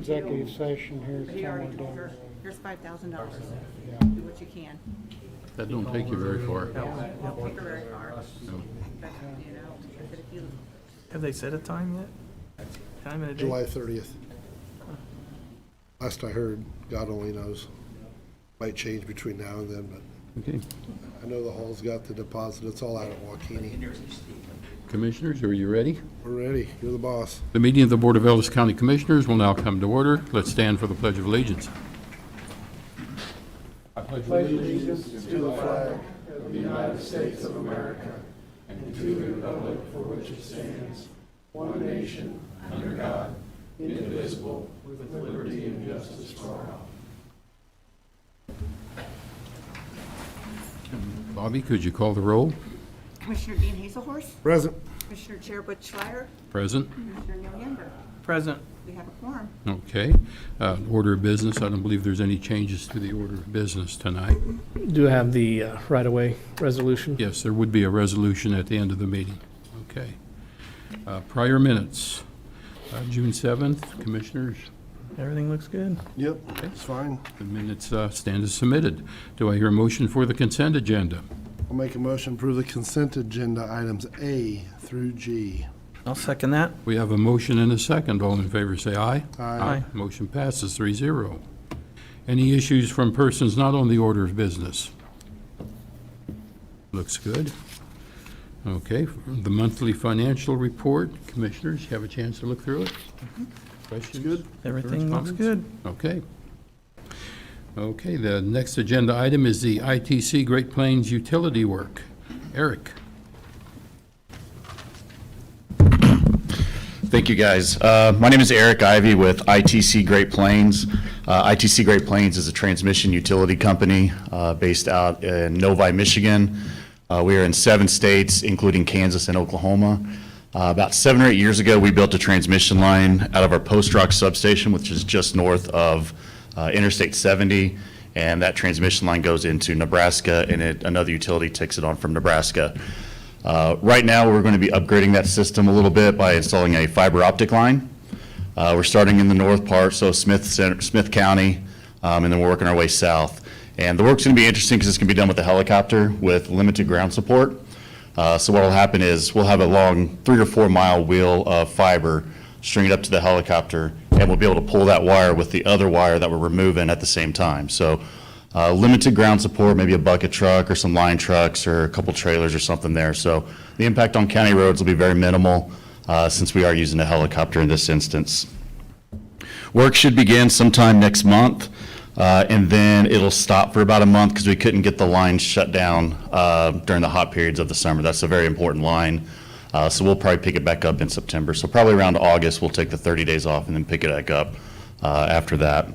executive session here But he already somewhere told down her, here's $5,000. Yeah. Do what you can. That don't take you very far. Won't take her very far. No. But, you know, I said if you, Have they set a time yet? Time and a date? July 30th. Last I heard, God only knows. Might change between now and then, but Okay. I know the hall's got the deposit. It's all out at Waukene. Commissioners, are you ready? We're ready. You're the boss. The meeting of the Board of Ellis County Commissioners will now come to order. Let's stand for the Pledge of Allegiance. I pledge Allegiance to the flag of the United States of America and to the republic for which it stands, one nation, under God, indivisible, with liberty and justice for all. Bobby, could you call the roll? Commissioner Dean Hazelhorse, Present. Commissioner Chair Butch Schreier, Present. Commissioner Neil Youngberg. Present. We have a quorum. Okay. Order of business, I don't believe there's any changes to the order of business tonight. Do have the right-of-way resolution? Yes, there would be a resolution at the end of the meeting. Okay. Prior minutes, June 7th, Commissioners, Everything looks good. Yep, it's fine. the minutes stand as submitted. Do I hear a motion for the consent agenda? I'll make a motion to approve the consent agenda items A through G. I'll second that. We have a motion and a second. All in favor say aye. Aye. Motion passes 3-0. Any issues from persons not on the order of business? Looks good. Okay, the monthly financial report. Commissioners, you have a chance to look through it? Questions? Good. Everything looks Comments? good. Okay. Okay, the next agenda item is the ITC Great Plains utility work. Eric? Thank you, guys. My name is Eric Ivy with ITC Great Plains. ITC Great Plains is a transmission utility company based out in Novi, Michigan. We are in 7 states, including Kansas and Oklahoma. About 7 or 8 years ago, we built a transmission line out of our Post Rock substation, which is just north of Interstate 70, and that transmission line goes into Nebraska, and another utility takes it on from Nebraska. Right now, we're going to be upgrading that system a little bit by installing a fiber optic line. We're starting in the north part, so Smith County, and then we're working our way south. And the work's going to be interesting because it's going to be done with a helicopter with limited ground support. So what will happen is we'll have a long 3 or 4 mile wheel of fiber stringed up to the helicopter, and we'll be able to pull that wire with the other wire that we're removing at the same time. So limited ground support, maybe a bucket truck or some line trucks or a couple trailers or something there. So the impact on county roads will be very minimal since we are using a helicopter in this instance. Work should begin sometime next month, and then it'll stop for about a month because we couldn't get the line shut down during the hot periods of the summer. That's a very important line. So we'll probably pick it back up in September. So probably around August, we'll take the 30 days off and then pick it back up after that.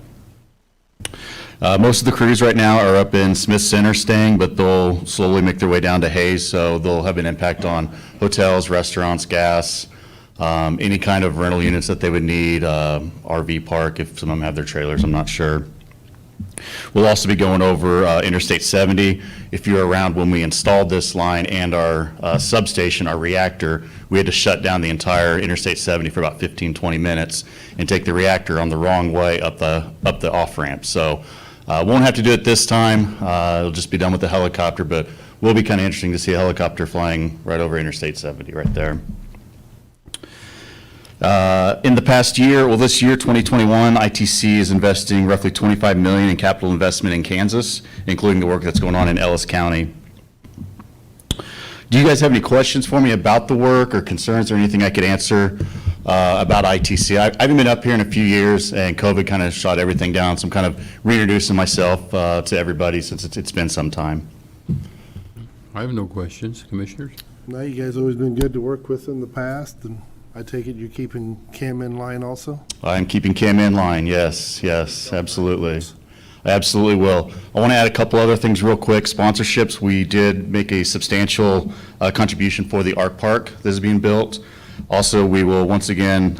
Most of the crews right now are up in Smith Center staying, but they'll slowly make their way down to Hayes, so they'll have an impact on hotels, restaurants, gas, any kind of rental units that they would need, RV park if some of them have their trailers, I'm not sure. We'll also be going over Interstate 70. If you're around when we installed this line and our substation, our reactor, we had to shut down the entire Interstate 70 for about 15-20 minutes and take the reactor on the wrong way up the off-ramp. So won't have to do it this time. It'll just be done with the helicopter, but will be kind of interesting to see a helicopter flying right over Interstate 70 right there. In the past year, well, this year, 2021, ITC is investing roughly $25 million in capital investment in Kansas, including the work that's going on in Ellis County. Do you guys have any questions for me about the work or concerns or anything I could answer about ITC? I haven't been up here in a few years, and COVID kind of shot everything down, so I'm kind of reintroducing myself to everybody since it's been some time. I have no questions. Commissioners? Now, you guys always been good to work with in the past, and I take it you're keeping Cam in line also? I'm keeping Cam in line, yes, absolutely. I absolutely will. I want to add a couple other things real quick. Sponsorships, we did make a substantial contribution for the Art Park that is being built. Also, we will once again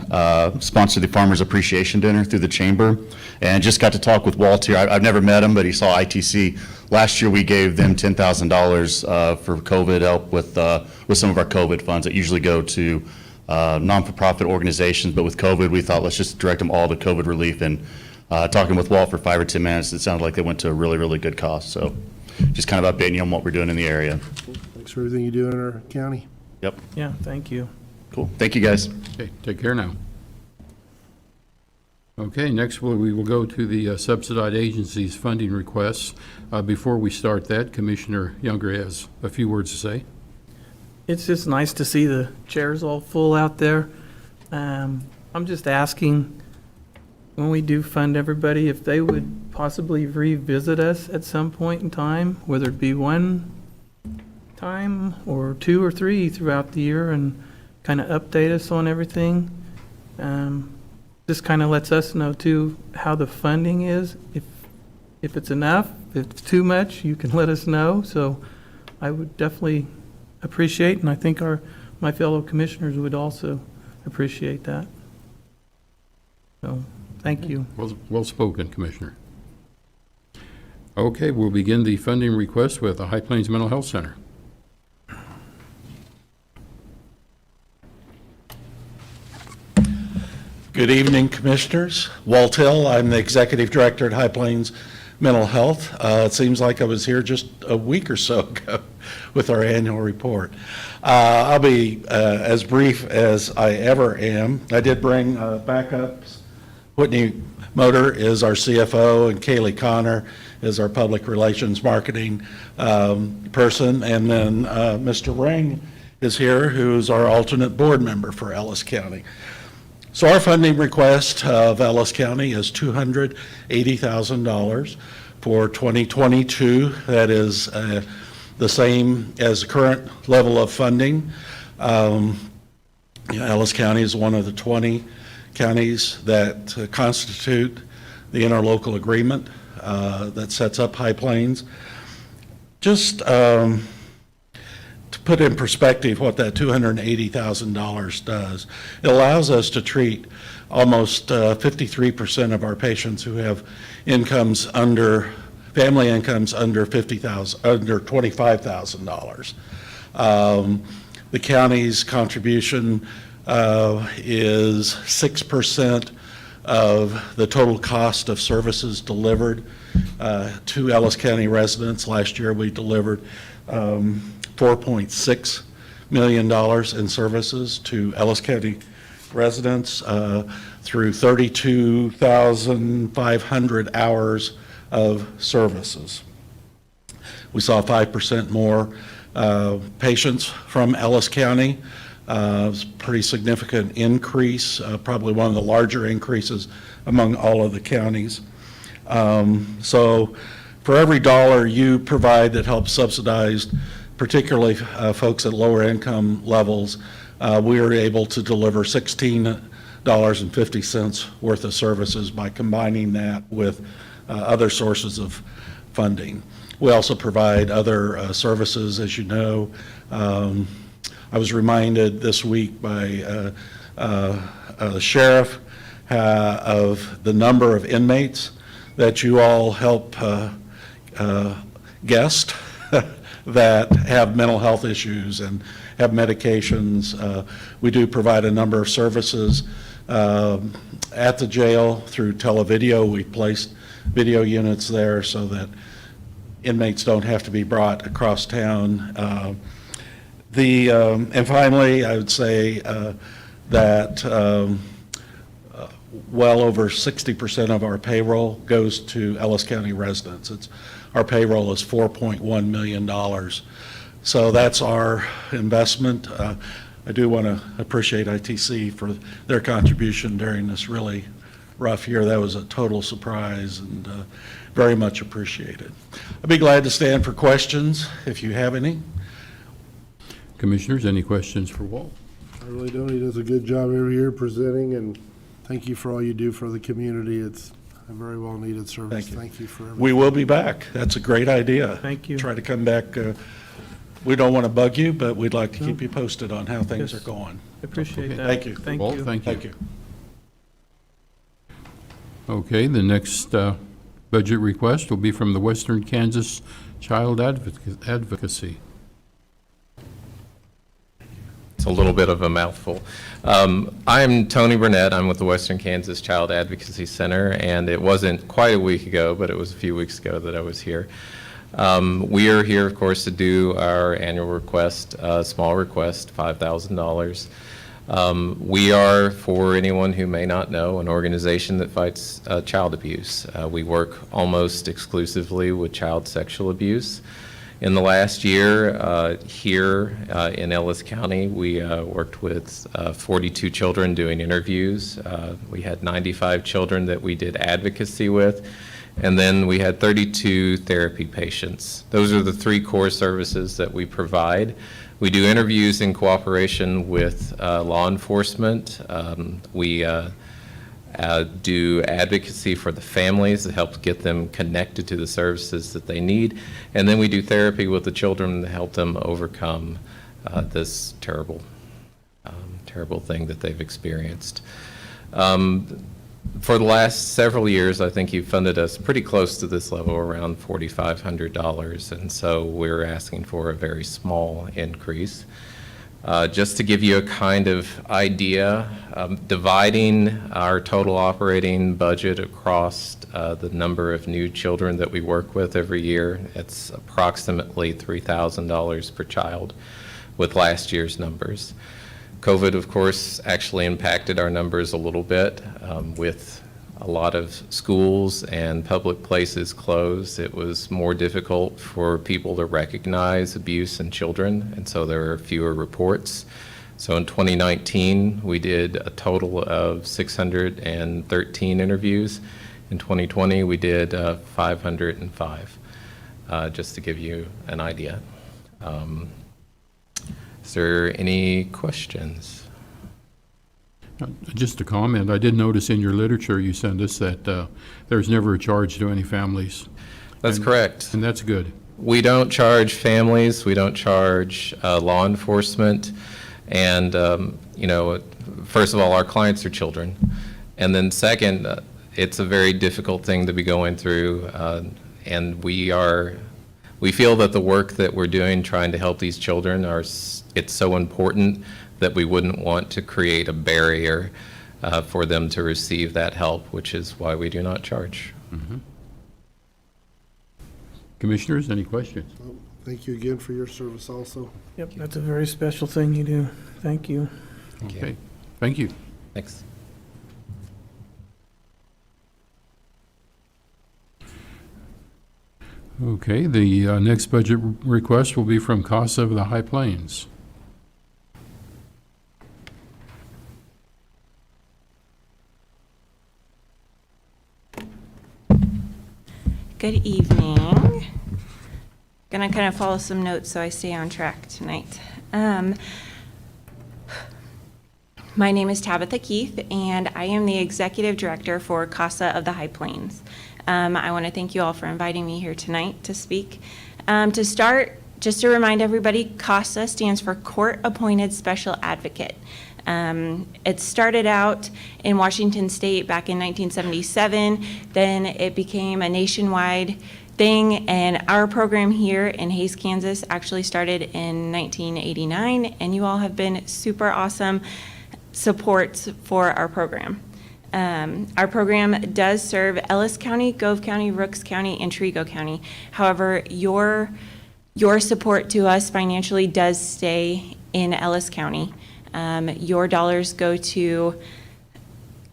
sponsor the Farmers Appreciation Dinner through the Chamber. And just got to talk with Walt here. I've never met him, but he saw ITC. Last year, we gave them $10,000 for COVID help with some of our COVID funds that usually go to non-for-profit organizations, but with COVID, we thought let's just direct them all to COVID relief. And talking with Walt for 5 or 10 minutes, it sounded like they went to a really, really good cause. So just kind of updating you on what we're doing in the area. Thanks for everything you do in our county. Yep. Yeah, thank you. Cool. Thank you, guys. Okay, take care now. Okay, next we will go to the subsidized agencies funding requests. Before we start that, Commissioner Younger has a few words to say. It's just nice to see the chairs all full out there. I'm just asking, when we do fund everybody, if they would possibly revisit us at some point in time, whether it be one time or 2 or 3 throughout the year, and kind of update us on everything. This kind of lets us know too how the funding is. If it's enough, if it's too much, you can let us know. So I would definitely appreciate, and I think my fellow commissioners would also appreciate that. So, thank you. Well spoken, Commissioner. Okay, we'll begin the funding request with the High Plains Mental Health Center. Good evening, Commissioners. Walt Hill, I'm the Executive Director at High Plains Mental Health. It seems like I was here just a week or so ago with our annual report. I'll be as brief as I ever am. I did bring backups. Whitney Motor is our CFO, and Kaylee Connor is our Public Relations Marketing person, and then Mr. Ring is here, who's our alternate board member for Ellis County. So our funding request of Ellis County is $280,000 for 2022. That is the same as the current level of funding. Ellis County is one of the 20 counties that constitute the interlocal agreement that sets up High Plains. Just to put in perspective what that $280,000 does, it allows us to treat almost 53% of our patients who have incomes family incomes under $25,000. The county's contribution is 6% of the total cost of services delivered to Ellis County residents. Last year we delivered $4.6 million in services to Ellis County residents through 32,500 hours of services. We saw 5% more patients from Ellis County. It was a pretty significant increase, probably one of the larger increases among all of the counties. So for every dollar you provide that helps subsidize particularly folks at lower income levels, we are able to deliver $16.50 worth of services by combining that with other sources of funding. We also provide other services, as you know. I was reminded this week by the sheriff of the number of inmates that you all help guest that have mental health issues and have medications. We do provide a number of services at the jail through televideo. We placed video units there so that inmates don't have to be brought across town. And finally, I would say that well over 60% of our payroll goes to Ellis County residents. Our payroll is $4.1 million. So that's our investment. I do want to appreciate ITC for their contribution during this really rough year. That was a total surprise and very much appreciated. I'd be glad to stand for questions if you have any. Commissioners, any questions for Walt? I really don't. He does a good job every year presenting, and thank you for all you do for the community. It's a very well needed service. Thank you. Thank you for everything. We will be back. That's a great idea. Thank you. Try to come back. We don't want to bug you, but we'd like to keep you posted on how things Yes. are going. Appreciate Okay. that. Thank you. Thank Walt, you. thank you. Thank you. Okay, the next budget request will be from the Western Kansas Child Advocacy. It's a little bit of a mouthful. I'm Tony Burnett. I'm with the Western Kansas Child Advocacy Center, and it wasn't quite a week ago, but it was a few weeks ago that I was here. We are here, of course, to do our annual request, small request, $5,000. We are, for anyone who may not know, an organization that fights child abuse. We work almost exclusively with child sexual abuse. In the last year, here in Ellis County, we worked with 42 children doing interviews. We had 95 children that we did advocacy with, and then we had 32 therapy patients. Those are the three core services that we provide. We do interviews in cooperation with law enforcement. We do advocacy for the families to help get them connected to the services that they need. And then we do therapy with the children to help them overcome this terrible thing that they've experienced. For the last several years, I think you've funded us pretty close to this level, around $4,500, and so we're asking for a very small increase. Just to give you a kind of idea, dividing our total operating budget across the number of new children that we work with every year, it's approximately $3,000 per child with last year's numbers. COVID, of course, actually impacted our numbers a little bit with a lot of schools and public places closed. It was more difficult for people to recognize abuse in children, and so there were fewer reports. So in 2019, we did a total of 613 interviews. In 2020, we did 505, just to give you an idea. Is there any questions? Just a comment, I did notice in your literature you sent us that there's never a charge to any families. That's correct. And that's good. We don't charge families, we don't charge law enforcement, and you know, first of all, our clients are children, and then second, it's a very difficult thing to be going through, and we feel that the work that we're doing trying to help these children it's so important that we wouldn't want to create a barrier for them to receive that help, which is why we do not charge. Mm-hmm. Commissioners, any questions? Well, thank you again for your service also. Yep, that's a very special thing you do. Thank you. Okay, thank you. Thanks. Okay, the next budget request will be from CASA of the High Plains. Good evening. Gonna kind of follow some notes so I stay on track tonight. My name is Tabitha Keith, and I am the Executive Director for CASA of the High Plains. I want to thank you all for inviting me here tonight to speak. To start, just to remind everybody, CASA stands for Court Appointed Special Advocate. It started out in Washington State back in 1977, then it became a nationwide thing, and our program here in Hays, Kansas actually started in 1989, and you all have been super awesome supports for our program. Our program does serve Ellis County, Gove County, Rooks County, and Trego County. However, your support to us financially does stay in Ellis County. Your dollars go to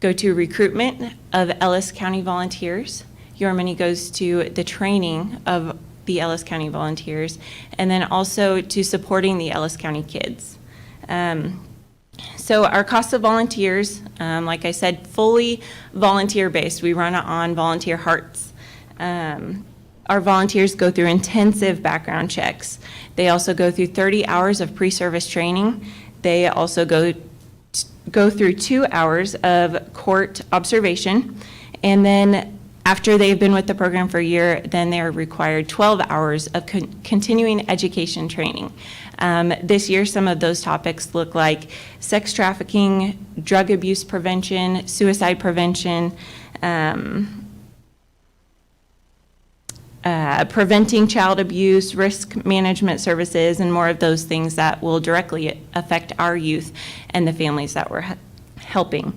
recruitment of Ellis County volunteers. Your money goes to the training of the Ellis County volunteers, and then also to supporting the Ellis County kids. So our CASA volunteers, like I said, fully volunteer-based. We run on volunteer hearts. Our volunteers go through intensive background checks. They also go through 30 hours of pre-service training. They also go through 2 hours of court observation. And then after they've been with the program for a year, then they're required 12 hours of continuing education training. This year, some of those topics look like sex trafficking, drug abuse prevention, suicide prevention, preventing child abuse, risk management services, and more of those things that will directly affect our youth and the families that we're helping.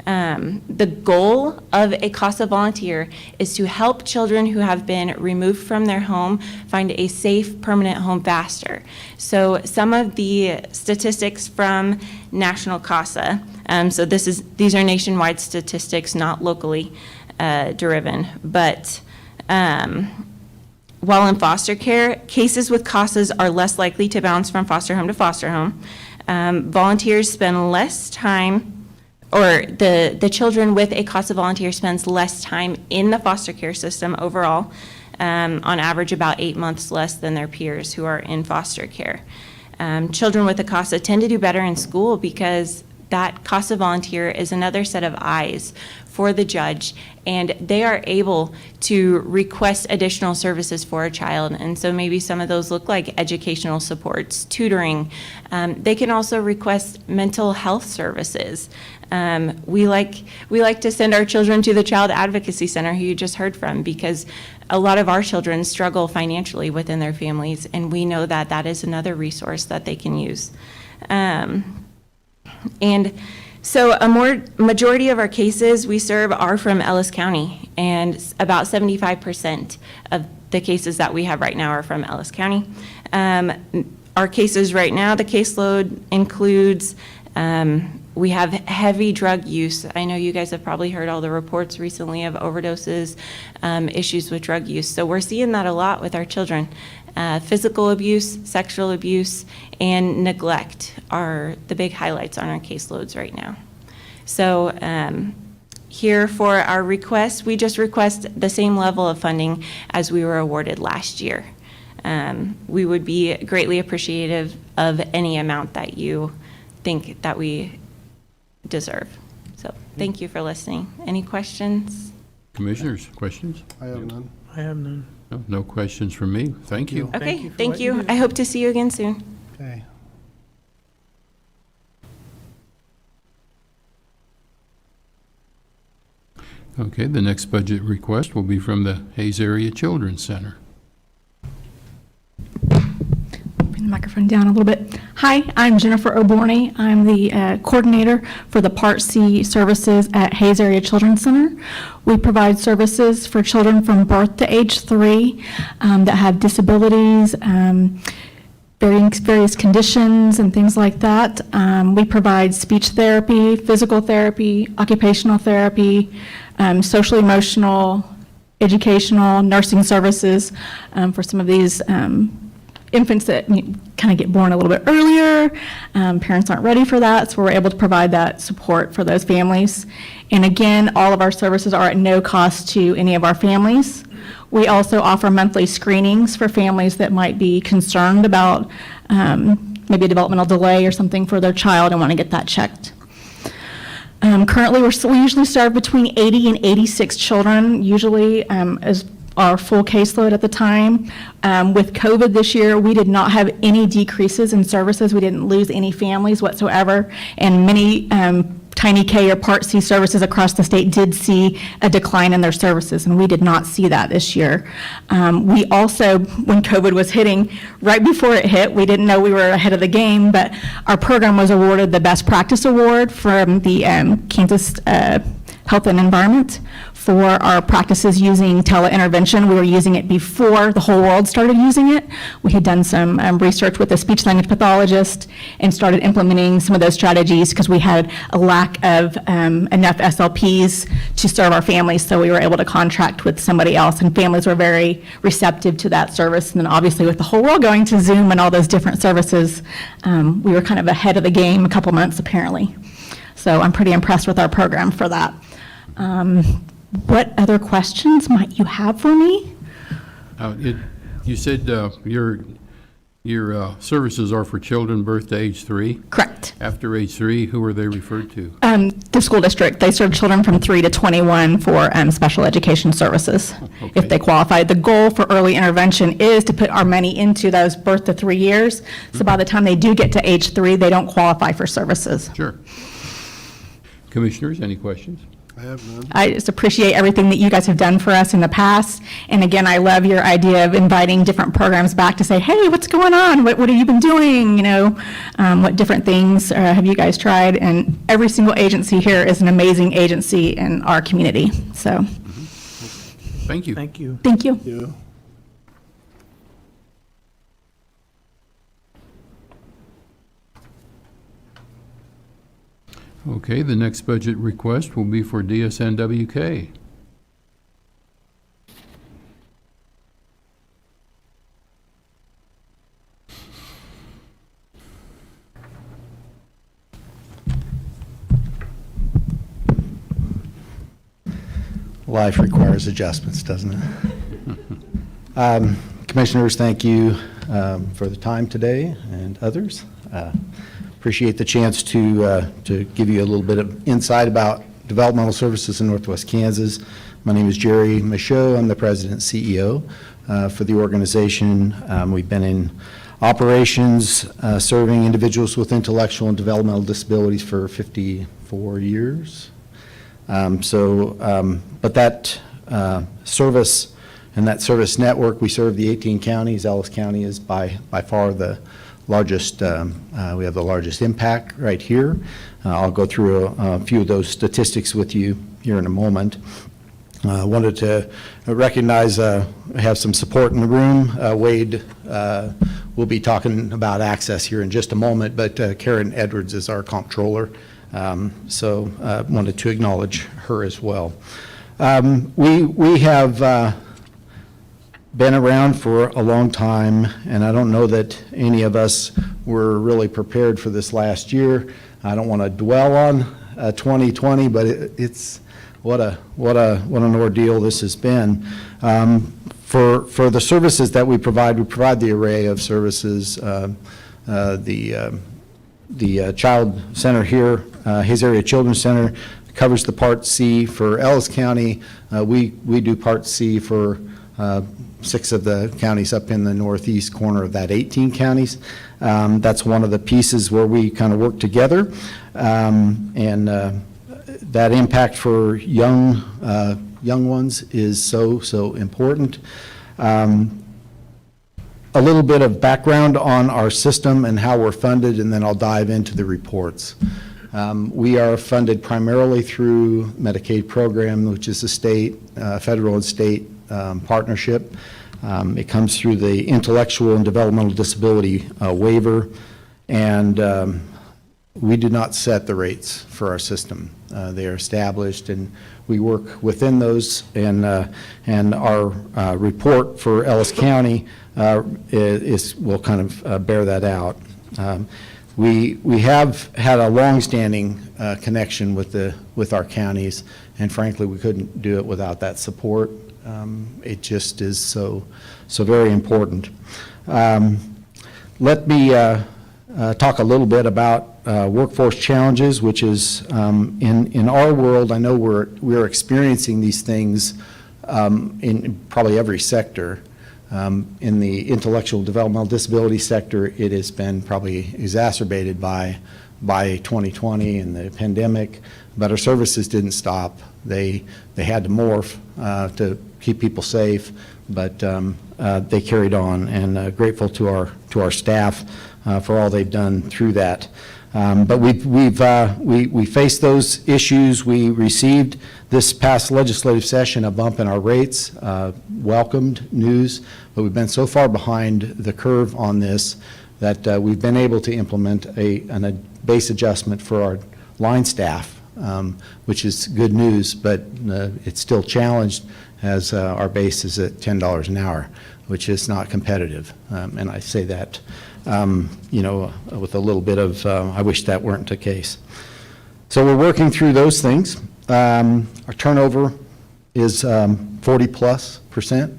The goal of a CASA volunteer is to help children who have been removed from their home find a safe, permanent home faster. So some of the statistics from National CASA, so these are nationwide statistics, not locally driven, but while in foster care, cases with CASAs are less likely to bounce from foster home to foster home. Volunteers spend less time, or the children with a CASA volunteer spends less time in the foster care system overall, on average about 8 months less than their peers who are in foster care. Children with a CASA tend to do better in school because that CASA volunteer is another set of eyes for the judge, and they are able to request additional services for a child. And so maybe some of those look like educational supports, tutoring. They can also request mental health services. We like to send our children to the Child Advocacy Center, who you just heard from, because a lot of our children struggle financially within their families, and we know that that is another resource that they can use. And so a majority of our cases we serve are from Ellis County, and about 75% of the cases that we have right now are from Ellis County. Our cases right now, the caseload includes, we have heavy drug use. I know you guys have probably heard all the reports recently of overdoses, issues with drug use. So we're seeing that a lot with our children. Physical abuse, sexual abuse, and neglect are the big highlights on our caseloads right now. So here for our request, we just request the same level of funding as we were awarded last year. We would be greatly appreciative of any amount that you think that we deserve. So thank you for listening. Any questions? Commissioners, questions? I have none. I have none. No questions from me. Thank you. Okay, for thank what you. you do. I hope to see you again soon. Okay. Okay, the next budget request will be from the Hayes Area Children's Center. Bring the microphone down a little bit. Hi, I'm Jennifer O'Borney. I'm the coordinator for the Part C services at Hayes Area Children's Center. We provide services for children from birth to age 3 that have disabilities, various conditions and things like that. We provide speech therapy, physical therapy, occupational therapy, social, emotional, educational, nursing services for some of these infants that kind of get born a little bit earlier. Parents aren't ready for that, so we're able to provide that support for those families. And again, all of our services are at no cost to any of our families. We also offer monthly screenings for families that might be concerned about maybe a developmental delay or something for their child and want to get that checked. Currently, we usually serve between 80 and 86 children, usually as our full caseload at the time. With COVID this year, we did not have any decreases in services. We didn't lose any families whatsoever, and many Tiny K or Part C services across the state did see a decline in their services, and we did not see that this year. We also, when COVID was hitting, right before it hit, we didn't know we were ahead of the game, but our program was awarded the Best Practice Award from the Kansas Health and Environment for our practices using teleintervention. We were using it before the whole world started using it. We had done some research with a speech language pathologist and started implementing some of those strategies because we had a lack of enough SLPs to serve our families, so we were able to contract with somebody else, and families were very receptive to that service. And then obviously with the whole world going to Zoom and all those different services, we were kind of ahead of the game a couple months apparently. So I'm pretty impressed with our program for that. What other questions might you have for me? You said your services are for children birth to age 3. Correct. After age 3, who are they referred to? The school district, they serve children from 3 to 21 for special education services, Okay. if they qualify. The goal for early intervention is to put our money into those birth to 3 years, so by the time they do get to age 3, they don't qualify for services. Sure. Commissioners, any questions? Um, What other questions might you have for me? Out, you said you're I have none. I just appreciate everything that you guys have done for us in the past. And again, I love your idea of inviting different programs back to say, hey, what's going on? What have you been doing? You know, what different things have you guys tried? And every single agency here is an amazing agency in our community. So, Thank you. Thank you. thank you. Yeah. Okay, the next budget request will be for DSNWK. Life requires adjustments, doesn't it? Commissioners, thank you for the time today and others. Appreciate the chance to give you a little bit of insight about developmental services in Northwest Kansas. My name is Jerry Michaud. I'm the president and CEO for the organization. We've been in operations serving individuals with intellectual and developmental disabilities for 54 years. But that service and that service network, we serve the 18 counties. Ellis County is by far the largest, we have the largest impact right here. I'll go through a few of those statistics with you here in a moment. Wanted to recognize, have some support in the room. Wade will be talking about access here in just a moment, but Karen Edwards is our comptroller. So wanted to acknowledge her as well. We have been around for a long time, and I don't know that any of us were really prepared for this last year. I don't want to dwell on 2020, but it's what an ordeal this has been. For the services that we provide the array of services. The Child Center here, Hayes Area Children's Center, covers the Part C for Ellis County. We do Part C for 6 of the counties up in the northeast corner of that 18 counties. That's one of the pieces where we kind of work together. And that impact for young ones is so important. A little bit of background on our system and how we're funded, and then I'll dive into the reports. We are funded primarily through Medicaid program, which is a state, federal and state partnership. It comes through the intellectual and developmental disability waiver, and we do not set the rates for our system. They are established, and we work within those, and our report for Ellis County will kind of bear that out. We have had a long-standing connection with our counties, and frankly, we couldn't do it without that support. It just is so very important. Let me talk a little bit about workforce challenges, which is in our world. I know we're experiencing these things in probably every sector. In the intellectual developmental disability sector, it has been probably exacerbated by 2020 and the pandemic, but our services didn't stop. They had to morph to keep people safe, but they carried on, and grateful to our staff for all they've done through that. But we faced those issues. We received this past legislative session a bump in our rates, welcomed news, but we've been so far behind the curve on this that we've been able to implement a base adjustment for our line staff, which is good news, but it's still challenged as our base is at $10 an hour, which is not competitive. And I say that with a little bit of, I wish that weren't the case. So we're working through those things. Our turnover is 40+%.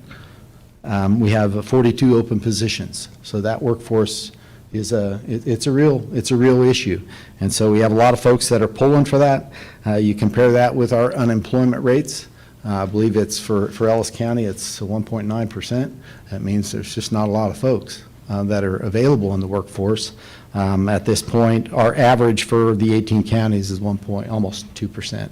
We have 42 open positions. So that workforce is it's a real issue. And so we have a lot of folks that are pulling for that. You compare that with our unemployment rates. I believe it's for Ellis County, it's 1.9%. That means there's just not a lot of folks that are available in the workforce. At this point, our average for the 18 counties is almost 2%.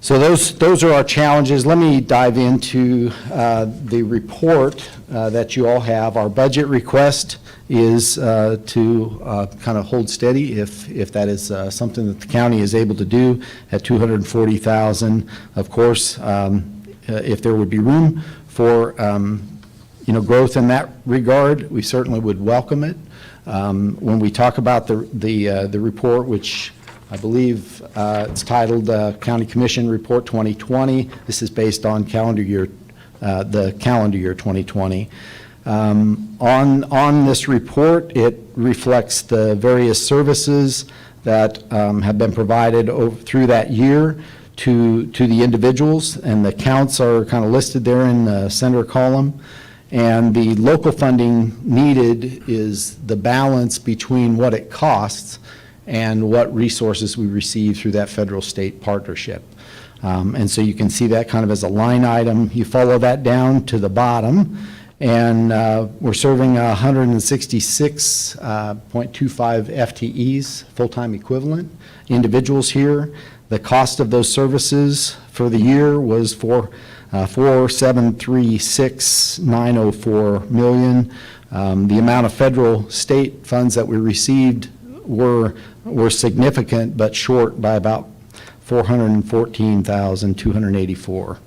So those are our challenges. Let me dive into the report that you all have. Our budget request is to kind of hold steady if that is something that the county is able to do at $240,000. Of course, if there would be room for growth in that regard, we certainly would welcome it. When we talk about the report, which I believe it's titled County Commission Report 2020. This is based on the calendar year 2020. On this report, it reflects the various services that have been provided through that year to the individuals, and the counts are kind of listed there in the center column. And the local funding needed is the balance between what it costs and what resources we receive through that federal-state partnership. And so you can see that kind of as a line item. You follow that down to the bottom, and we're serving 166.25 FTEs, full-time equivalent, individuals here. The cost of those services for the year was $4,736,904 million. The amount of federal state funds that we received were significant, but short by about $414,284.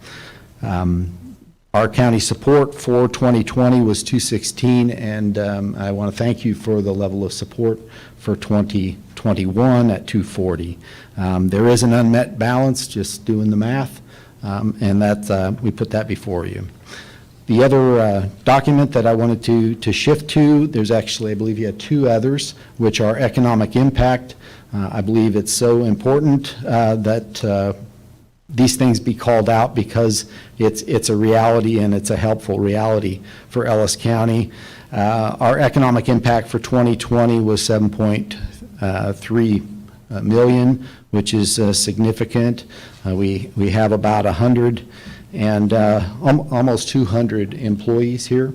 Our county support for 2020 was $216, and I want to thank you for the level of support for 2021 at $240. There is an unmet balance, just doing the math, and that we put that before you. The other document that I wanted to shift to, there's actually, I believe you had two others, which are economic impact. I believe it's so important that these things be called out because it's a reality and it's a helpful reality for Ellis County. Our economic impact for 2020 was $7.3 million, which is significant. We have about 100 and almost 200 employees here,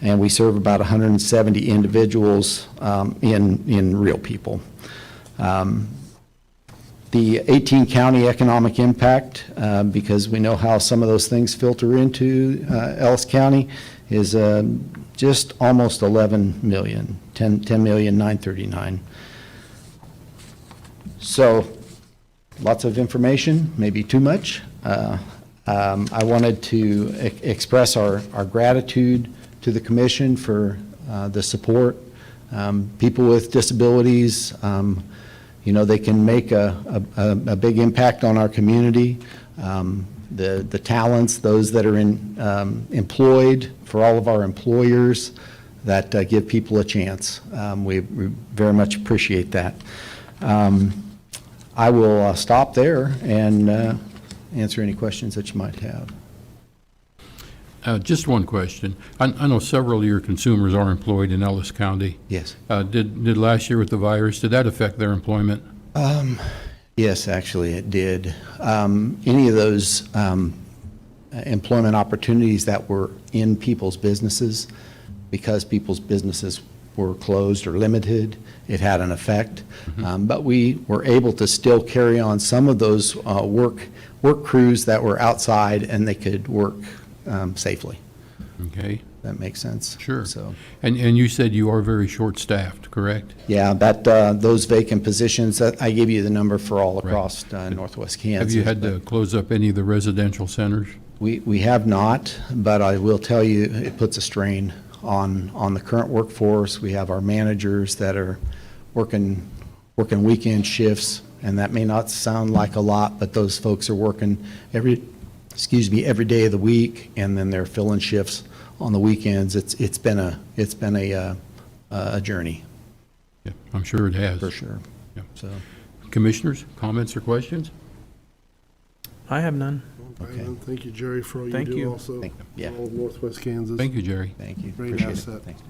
and we serve about 170 individuals in real people. The 18-county economic impact, because we know how some of those things filter into Ellis County, is just almost 11 million, 10,939,000. So lots of information, maybe too much. I wanted to express our gratitude to the commission for the support. People with disabilities, they can make a big impact on our community. The talents, those that are employed, for all of our employers that give people a chance. We very much appreciate that. I will stop there and answer any questions that you might have. Just one question. I know several of your consumers are employed in Ellis County. Yes. Did last year with the virus, did that affect their employment? Yes, actually it did. Any of those employment opportunities that were in people's businesses, because people's businesses were closed or limited, it had an effect. But we were able to still carry on some of those work crews that were outside, and they could work safely. Okay. That makes sense. Sure. So, and you said you are very short-staffed, correct? yeah, those vacant positions, I gave you the number for all across Northwest Kansas. Have you had to close up any of the residential centers? We have not, but I will tell you, it puts a strain on the current workforce. We have our managers that are working weekend shifts, and that may not sound like a lot, but those folks are working every day of the week, and then they're filling shifts on the weekends. It's been a journey. Yeah, I'm sure it has. For sure. Yeah. So, Commissioners, comments or questions? I have none. Okay. Thank you, Jerry, for all you Thank do you. also. yeah. For all of Northwest Kansas. Thank you, Jerry. Thank you. Great Appreciate asset. it. Thanks.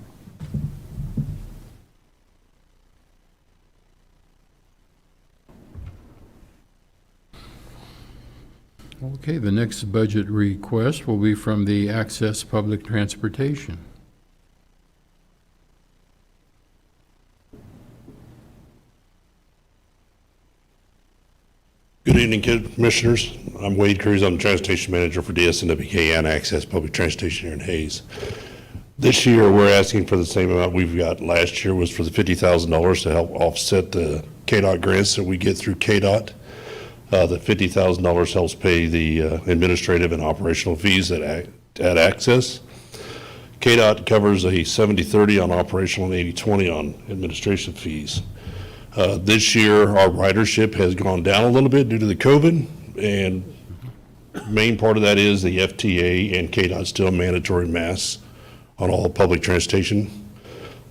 Okay, the next budget request will be from the Access Public Transportation. Good evening, Commissioners. I'm Wade Cruz. I'm the Transportation Manager for DSNWK and Access Public Transportation here in Hayes. This year, we're asking for the same amount we've got last year, was for the $50,000 to help offset the KDOT grants that we get through KDOT. The $50,000 helps pay the administrative and operational fees at Access. KDOT covers a 70-30 on operational and 80-20 on administration fees. This year, our ridership has gone down a little bit due to the COVID, and main part of that is the FTA and KDOT still mandatory masks on all public transportation.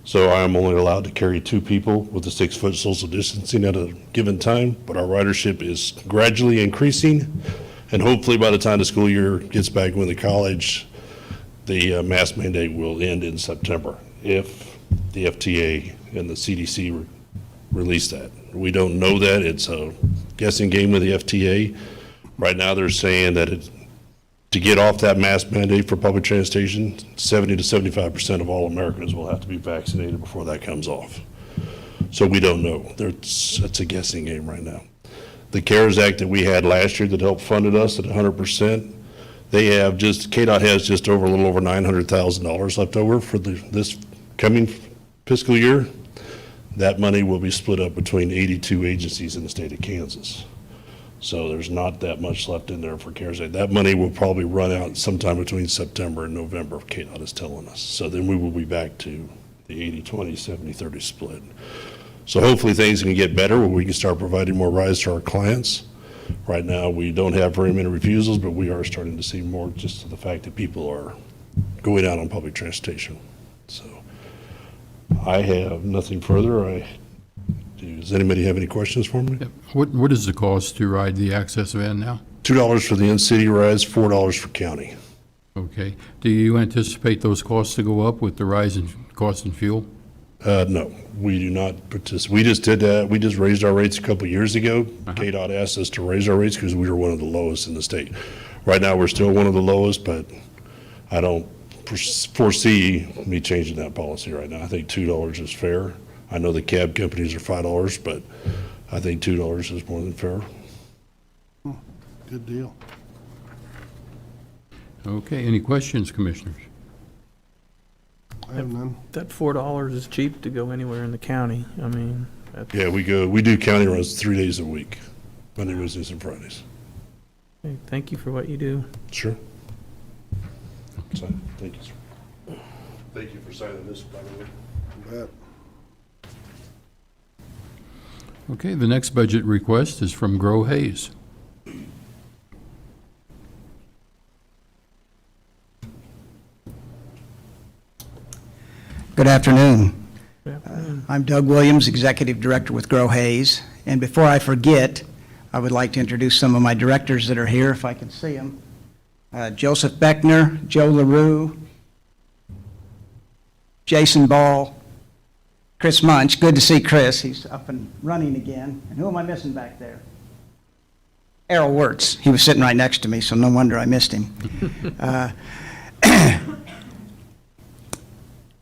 So I am only allowed to carry 2 people with the 6-foot social distancing at a given time, but our ridership is gradually increasing, and hopefully by the time the school year gets back with the college, the mask mandate will end in September if the FTA and the CDC release that. We don't know that. It's a guessing game with the FTA. Right now they're saying that to get off that mask mandate for public transportation, 70 to 75% of all Americans will have to be vaccinated before that comes off. So we don't know. It's a guessing game right now. The CARES Act that we had last year that helped funded us at 100%, KDOT has just a little over $900,000 left over for this coming fiscal year. That money will be split up between 82 agencies in the state of Kansas. So there's not that much left in there for CARES Act. That money will probably run out sometime between September and November, KDOT is telling us. So then we will be back to the 80-20, 70-30 split. So hopefully things can get better where we can start providing more rides to our clients. Right now, we don't have very many refusals, but we are starting to see more just to the fact that people are going out on public transportation. So I have nothing further. Does anybody have any questions for me? Yep. What is the cost to ride the Access van now? $2 for the in-city rides, $4 for county. Okay. Do you anticipate those costs to go up with the rise in cost in fuel? No, we do not participate. We just did that. We just raised our rates a couple of years ago. KDOT asked us to raise our rates because we were one of the lowest in the state. Right now, we're still one of the lowest, but I don't foresee me changing that policy right now. I think $2 is fair. I know the cab companies are $5, but I think $2 is more than fair. Good deal. Okay. Any questions, Commissioners? I have none. That $4 is cheap to go anywhere in the county. I mean, Yeah, we do county runs 3 days a week, Monday, Wednesdays, and Fridays. hey, thank you for what you do. Sure. So, thank you, sir. Thank you for signing this, by the way. You bet. Okay. The next budget request is from Grow Hayes. Good afternoon. Yeah. I'm Doug Williams, Executive Director with Grow Hayes. And before I forget, I would like to introduce some of my directors that are here, if I can see them. Joseph Beckner, Joe LaRue, Jason Ball, Chris Munch. Good to see Chris. He's up and running again. And who am I missing back there? Errol Wirtz. He was sitting right next to me, so no wonder I missed him.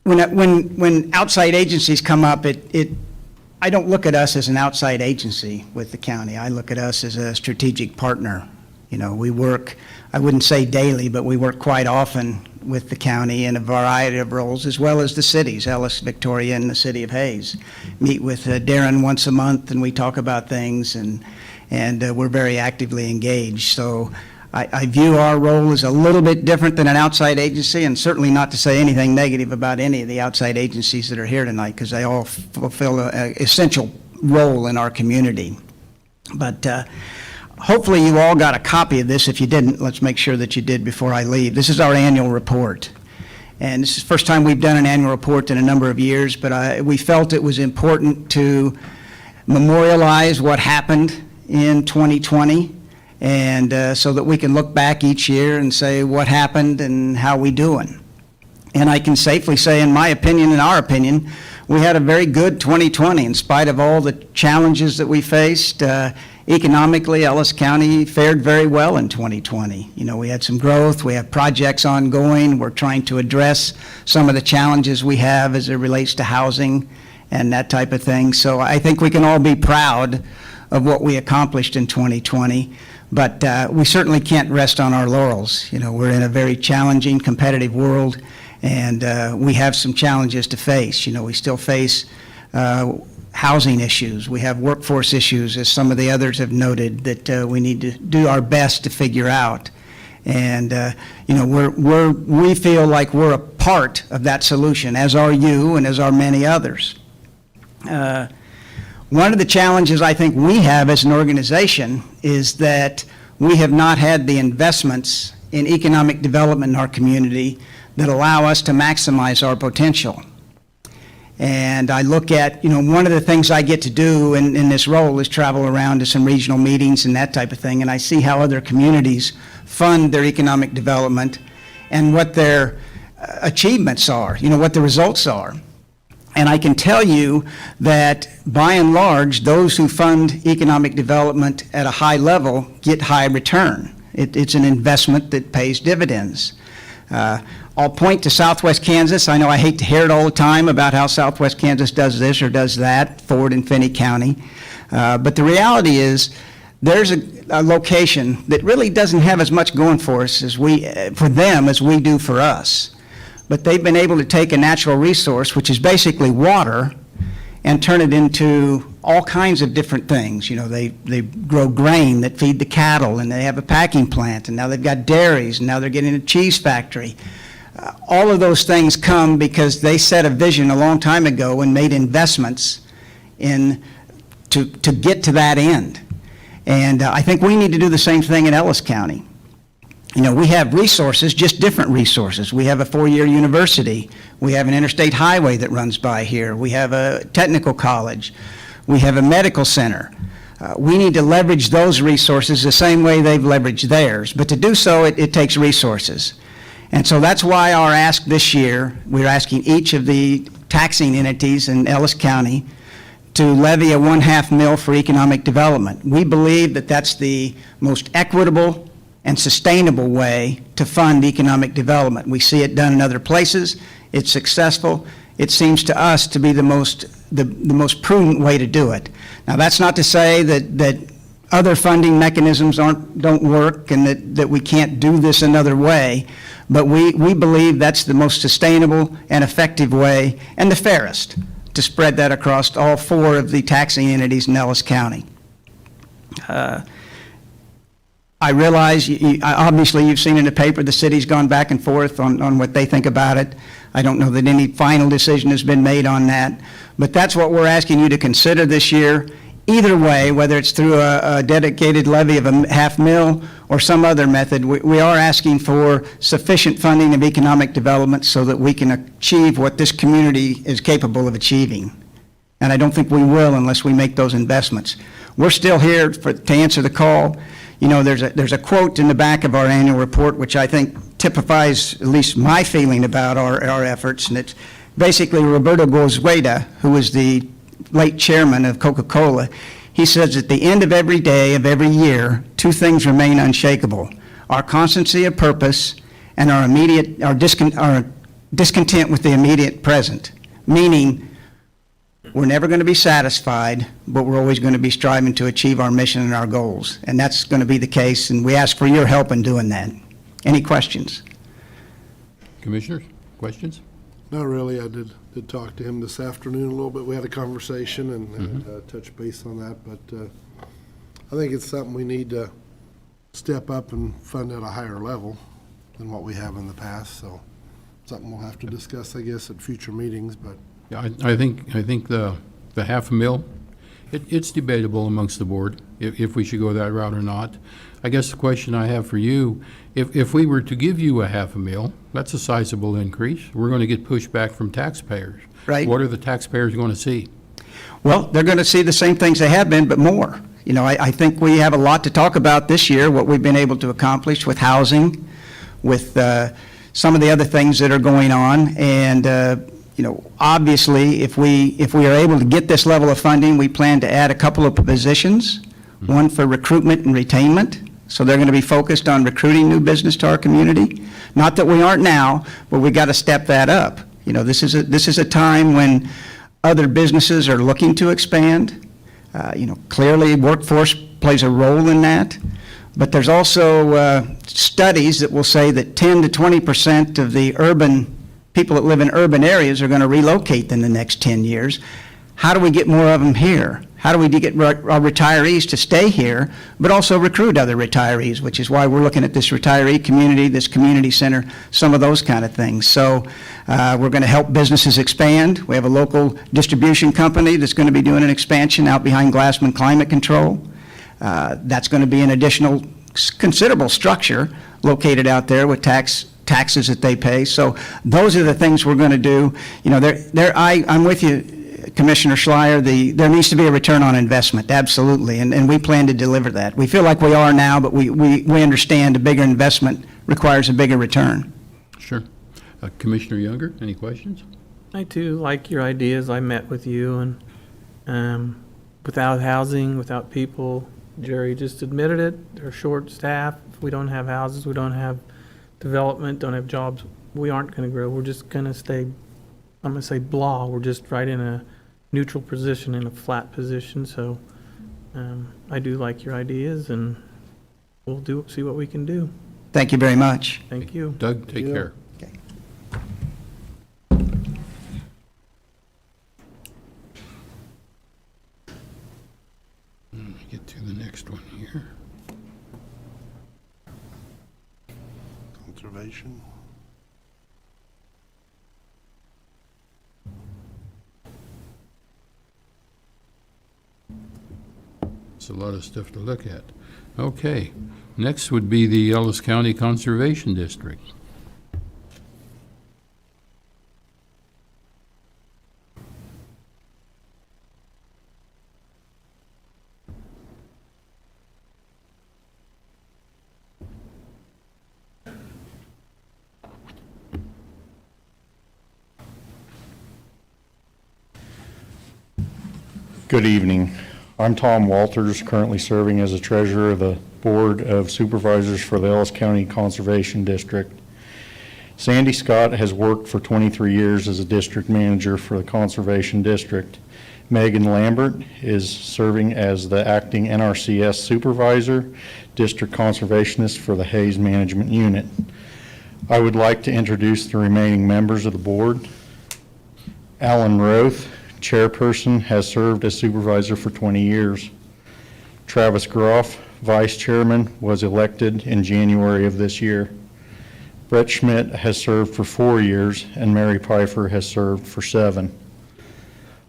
When outside agencies come up, I don't look at us as an outside agency with the county. I look at us as a strategic partner. You know, we work, I wouldn't say daily, but we work quite often with the county in a variety of roles, as well as the cities, Ellis, Victoria, and the city of Hayes. Meet with Darren once a month, and we talk about things, and we're very actively engaged. So I view our role as a little bit different than an outside agency, and certainly not to say anything negative about any of the outside agencies that are here tonight, because they all fulfill an essential role in our community. But hopefully you all got a copy of this. If you didn't, let's make sure that you did before I leave. This is our annual report. And this is the first time we've done an annual report in a number of years, but we felt it was important to memorialize what happened in 2020, and so that we can look back each year and say what happened and how we doing. And I can safely say, in my opinion, in our opinion, we had a very good 2020 in spite of all the challenges that we faced. Economically, Ellis County fared very well in 2020. You know, we had some growth, we have projects ongoing, we're trying to address some of the challenges we have as it relates to housing and that type of thing. So I think we can all be proud of what we accomplished in 2020. But we certainly can't rest on our laurels. You know, we're in a very challenging, competitive world, and we have some challenges to face. You know, we still face housing issues. We have workforce issues, as some of the others have noted, that we need to do our best to figure out. And, you know, we feel like we're a part of that solution, as are you and as are many others. One of the challenges I think we have as an organization is that we have not had the investments in economic development in our community that allow us to maximize our potential. And I look at, you know, one of the things I get to do in this role is travel around to some regional meetings and that type of thing, and I see how other communities fund their economic development and what their achievements are, you know, what the results are. And I can tell you that, by and large, those who fund economic development at a high level get high return. It's an investment that pays dividends. I'll point to Southwest Kansas. I know I hate to hear it all the time about how Southwest Kansas does this or does that, Ford and Finney County. But the reality is, there's a location that really doesn't have as much going for us for them as we do for us. But they've been able to take a natural resource, which is basically water, and turn it into all kinds of different things. You know, they grow grain that feed the cattle, and they have a packing plant, and now they've got dairies, and now they're getting a cheese factory. All of those things come because they set a vision a long time ago and made investments to get to that end. And I think we need to do the same thing in Ellis County. You know, we have resources, just different resources. We have a 4-year university. We have an interstate highway that runs by here. We have a technical college. We have a medical center. We need to leverage those resources the same way they've leveraged theirs. But to do so, it takes resources. And so that's why our ask this year, we're asking each of the taxing entities in Ellis County to levy a 1/2 mil for economic development. We believe that that's the most equitable and sustainable way to fund economic development. We see it done in other places. It's successful. It seems to us to be the most prudent way to do it. Now, that's not to say that other funding mechanisms don't work and that we can't do this another way, but we believe that's the most sustainable and effective way, and the fairest, to spread that across all 4 of the taxing entities in Ellis County. I realize, obviously, you've seen in the paper, the city's gone back and forth on what they think about it. I don't know that any final decision has been made on that, but that's what we're asking you to consider this year. Either way, whether it's through a dedicated levy of a 1/2 mil or some other method, we are asking for sufficient funding of economic development so that we can achieve what this community is capable of achieving. And I don't think we will unless we make those investments. We're still here to answer the call. You know, there's a quote in the back of our annual report which I think typifies at least my feeling about our efforts, and it's basically Roberto Goizueta, who was the late chairman of Coca-Cola. He says, at the end of every day of every year, 2 things remain unshakable: our constancy of purpose and our discontent with the immediate present. Meaning, we're never going to be satisfied, but we're always going to be striving to achieve our mission and our goals. And that's going to be the case, and we ask for your help in doing that. Any questions? Commissioners, questions? Not really. I did talk to him this afternoon a little bit. We had a conversation and touched base on that, but I think it's something we need to step up and fund at a higher level than what we have in the past. So something we'll have to discuss, I guess, at future meetings, but. Yeah, I think the 1/2 mil, it's debatable amongst the board if we should go that route or not. I guess the question I have for you, if we were to give you a 1/2 mil, that's a sizable increase. We're going to get pushback from taxpayers. Right. What are the taxpayers going to see? Well, they're going to see the same things they have been, but more. You know, I think we have a lot to talk about this year, what we've been able to accomplish with housing, with some of the other things that are going on, and you know, obviously, if we are able to get this level of funding, we plan to add a couple of positions, one for recruitment and retainment. So they're going to be focused on recruiting new business to our community. Not that we aren't now, but we got to step that up. You know, this is a time when other businesses are looking to expand. Clearly, workforce plays a role in that, but there's also studies that will say that 10 to 20% of the urban people that live in urban areas are going to relocate in the next 10 years. How do we get more of them here? How do we get our retirees to stay here, but also recruit other retirees, which is why we're looking at this retiree community, this community center, some of those kind of things. So we're going to help businesses expand. We have a local distribution company that's going to be doing an expansion out behind Glassman Climate Control. That's going to be an additional considerable structure located out there with taxes that they pay. So those are the things we're going to do. I'm with you, Commissioner Schleier, there needs to be a return on investment, absolutely, and we plan to deliver that. We feel like we are now, but we understand a bigger investment requires a bigger return. Sure. Commissioner Younger, any questions? I too like your ideas. I met with you, and without housing, without people, Jerry just admitted it, they're short staff. If we don't have houses, we don't have development, don't have jobs, we aren't going to grow. We're just going to stay, I'm going to say blah, we're just right in a neutral position, in a flat position. So I do like your ideas, and we'll see what we can do. Thank you very much. Thank you. Doug, take care. Okay. Let me get to the next one here. Conservation. It's a lot of stuff to look at. Okay, next would be the Ellis County Conservation District. Good evening. I'm Tom Walters, currently serving as the treasurer of the Board of Supervisors for the Ellis County Conservation District. Sandy Scott has worked for 23 years as a district manager for the Conservation District. Megan Lambert is serving as the acting NRCS supervisor, district conservationist for the Hayes Management Unit. I would like to introduce the remaining members of the board. Alan Roth, chairperson, has served as supervisor for 20 years. Travis Groff, vice chairman, was elected in January of this year. Brett Schmidt has served for 4 years, and Mary Pfeiffer has served for 7.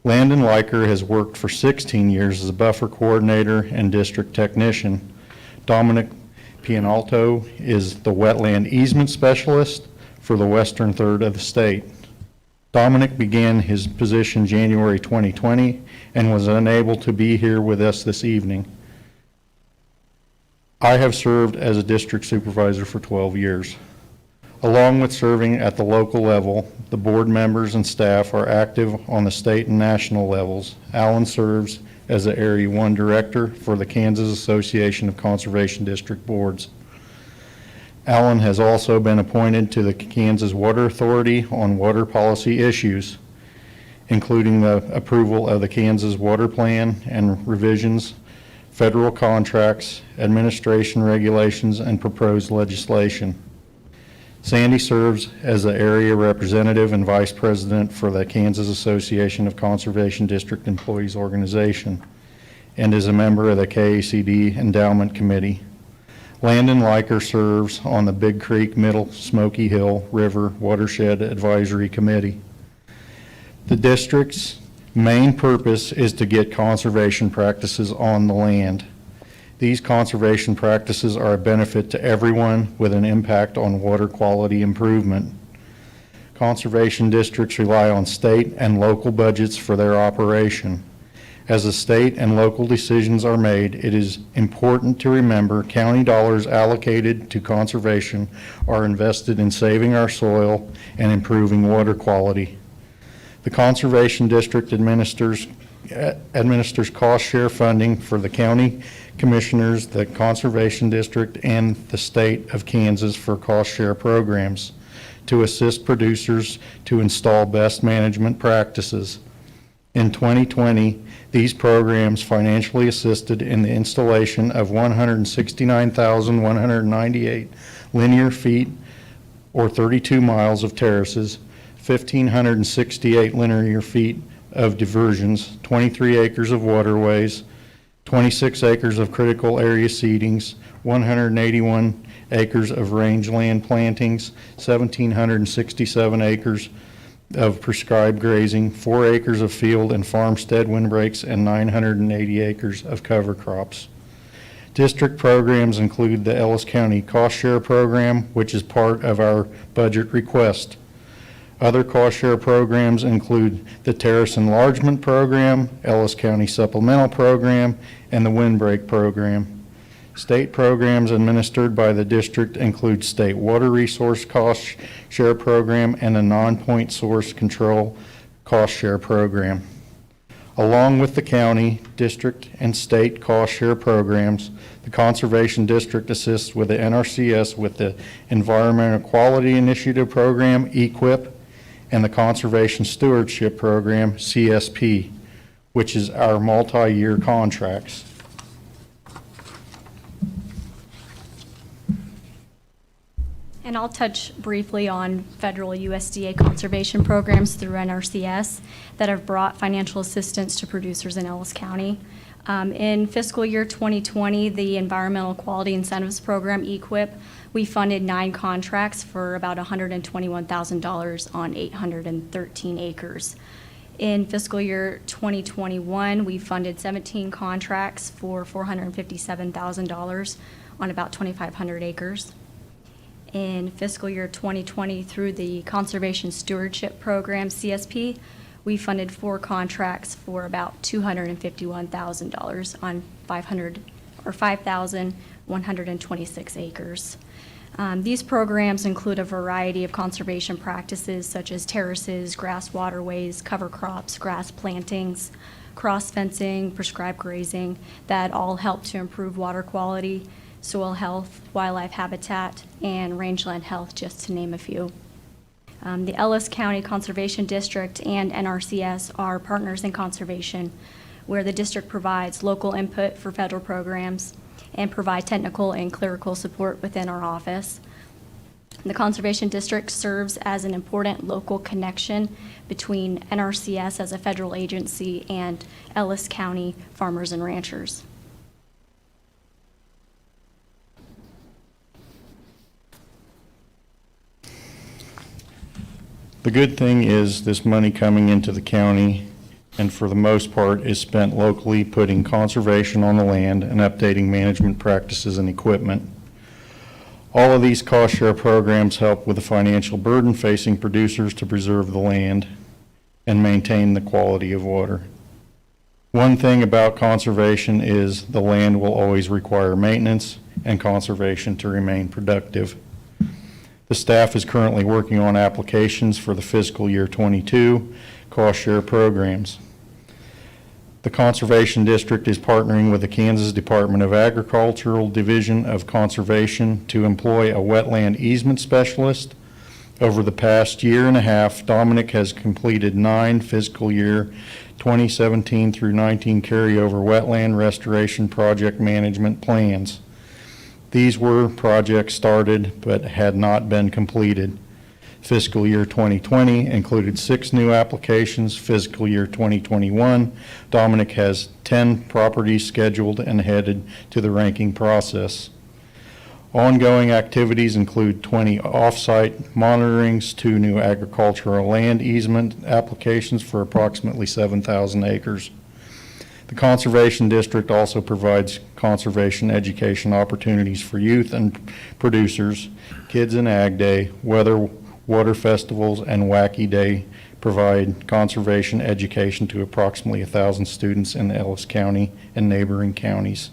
Landon Leiker has worked for 16 years as a buffer coordinator and district technician. Dominic Pianalto is the wetland easement specialist for the western third of the state. Dominic began his position January 2020 and was unable to be here with us this evening. I have served as a district supervisor for 12 years. Along with serving at the local level, the board members and staff are active on the state and national levels. Alan serves as the Area 1 Director for the Kansas Association of Conservation District Boards. Alan has also been appointed to the Kansas Water Authority on water policy issues, including the approval of the Kansas Water Plan and revisions, federal contracts, administration regulations, and proposed legislation. Sandy serves as the area representative and vice president for the Kansas Association of Conservation District Employees Organization and is a member of the KACD Endowment Committee. Landon Leiker serves on the Big Creek Middle Smoky Hill River Watershed Advisory Committee. The district's main purpose is to get conservation practices on the land. These conservation practices are a benefit to everyone with an impact on water quality improvement. Conservation districts rely on state and local budgets for their operation. As the state and local decisions are made, it is important to remember county dollars allocated to conservation are invested in saving our soil and improving water quality. The Conservation District administers cost share funding for the county commissioners, the Conservation District, and the state of Kansas for cost share programs to assist producers to install best management practices. In 2020, these programs financially assisted in the installation of 169,198 linear feet or 32 miles of terraces, 1,568 linear feet of diversions, 23 acres of waterways, 26 acres of critical area seedings, 181 acres of rangeland plantings, 1,767 acres of prescribed grazing, 4 acres of field and farmstead windbreaks, and 980 acres of cover crops. District programs include the Ellis County Cost Share Program, which is part of our budget request. Other cost share programs include the Terrace Enlargement Program, Ellis County Supplemental Program, and the Windbreak Program. State programs administered by the district include State Water Resource Cost Share Program and the Non-Point Source Control Cost Share Program. Along with the county, district, and state cost share programs, the Conservation District assists with the NRCS with the Environmental Quality Initiative Program, EQIP, and the Conservation Stewardship Program, CSP, which is our multi-year contracts. And I'll touch briefly on federal USDA conservation programs through NRCS that have brought financial assistance to producers in Ellis County. In fiscal year 2020, the Environmental Quality Incentives Program, EQIP, we funded 9 contracts for about $121,000 on 813 acres. In fiscal year 2021, we funded 17 contracts for $457,000 on about 2,500 acres. In fiscal year 2020, through the Conservation Stewardship Program, CSP, we funded 4 contracts for about $251,000 on 5,126 acres. These programs include a variety of conservation practices such as terraces, grass waterways, cover crops, grass plantings, cross fencing, prescribed grazing, that all help to improve water quality, soil health, wildlife habitat, and rangeland health, just to name a few. The Ellis County Conservation District and NRCS are partners in conservation, where the district provides local input for federal programs and provide technical and clerical support within our office. The Conservation District serves as an important local connection between NRCS as a federal agency and Ellis County farmers and ranchers. The good thing is this money coming into the county, and for the most part, is spent locally, putting conservation on the land and updating management practices and equipment. All of these cost share programs help with the financial burden facing producers to preserve the land and maintain the quality of water. One thing about conservation is the land will always require maintenance and conservation to remain productive. The staff is currently working on applications for the fiscal year 22 cost share programs. The Conservation District is partnering with the Kansas Department of Agricultural Division of Conservation to employ a wetland easement specialist. Over the past year and a half, Dominic has completed 9 fiscal year 2017 through 19 carryover wetland restoration project management plans. These were projects started but had not been completed. Fiscal year 2020 included 6 new applications. Fiscal year 2021, Dominic has 10 properties scheduled and headed to the ranking process. Ongoing activities include 20 off-site monitorings, 2 new agricultural land easement applications for approximately 7,000 acres. The Conservation District also provides conservation education opportunities for youth and producers. Kids in Ag Day, water festivals, and Wacky Day provide conservation education to approximately 1,000 students in Ellis County and neighboring counties.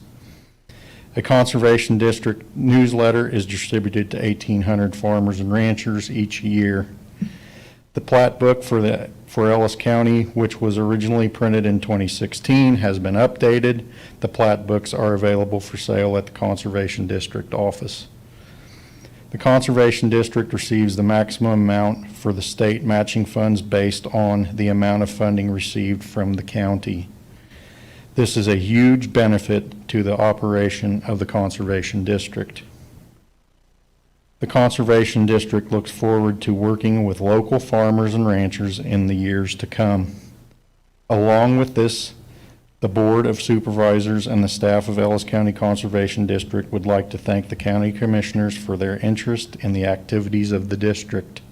A Conservation District newsletter is distributed to 1,800 farmers and ranchers each year. The plat book for Ellis County, which was originally printed in 2016, has been updated. The plat books are available for sale at the Conservation District office. The Conservation District receives the maximum amount for the state matching funds based on the amount of funding received from the county. This is a huge benefit to the operation of the Conservation District. The Conservation District looks forward to working with local farmers and ranchers in the years to come. Along with this, the Board of Supervisors and the staff of Ellis County Conservation District would like to thank the County Commissioners for their interest in the activities of the district.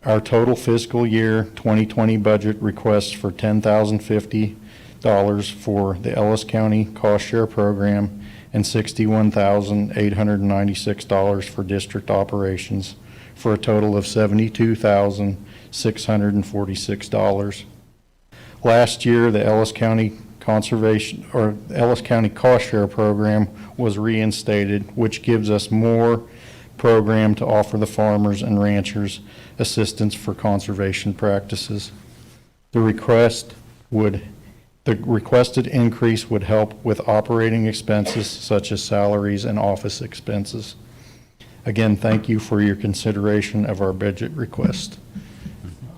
Our total fiscal year 2020 budget requests for $10,050 for the Ellis County Cost Share Program and $61,896 for district operations, for a total of $72,646. Last year, the Ellis County Ellis County Cost Share Program was reinstated, which gives us more program to offer the farmers and ranchers assistance for conservation practices. The requested increase would help with operating expenses such as salaries and office expenses. Again, thank you for your consideration of our budget request.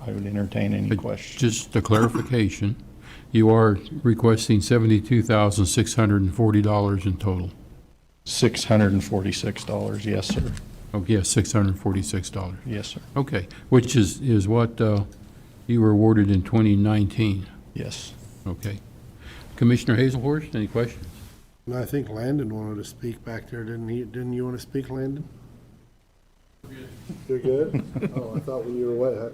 I would entertain any questions. Just a clarification, you are requesting $72,640 in total? $646, yes, sir. Oh, yes, $646. Yes, sir. Okay, which is what you were awarded in 2019? Yes. Okay. Commissioner Hazelhorst, any questions? And I think Landon wanted to speak back there, didn't he? Didn't you want to speak, Landon? You're good? Oh, I thought when you were away.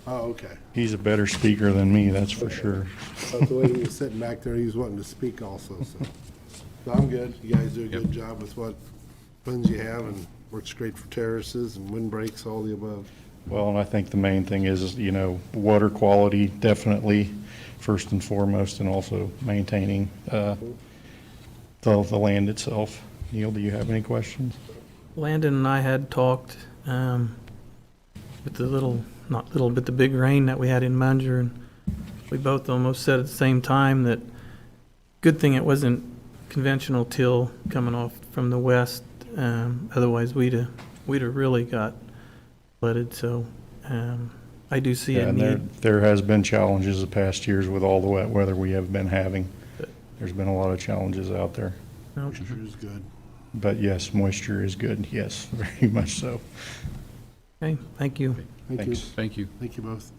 Oh, okay. He's a better speaker than me, that's for sure. That's the way he was sitting back there, he was wanting to speak also, so. So I'm good. You guys do a good job with what funds you have, and works great for terraces and windbreaks, all the above. Well, and I think the main thing is, you know, water quality, definitely first and foremost, and also maintaining the land itself. Neil, do you have any questions? Landon and I had talked with the big rain that we had in Munger, and we both almost said at the same time that good thing it wasn't conventional till coming off from the west. Otherwise, we'd have really got flooded. So I do see a and need. there has been challenges the past years with all the wet weather we have been having. There's been a lot of challenges out there. Moisture is good. But yes, moisture is good, yes, very much so. Okay, thank you. Thank you. Thanks. Thank you. Thank you both.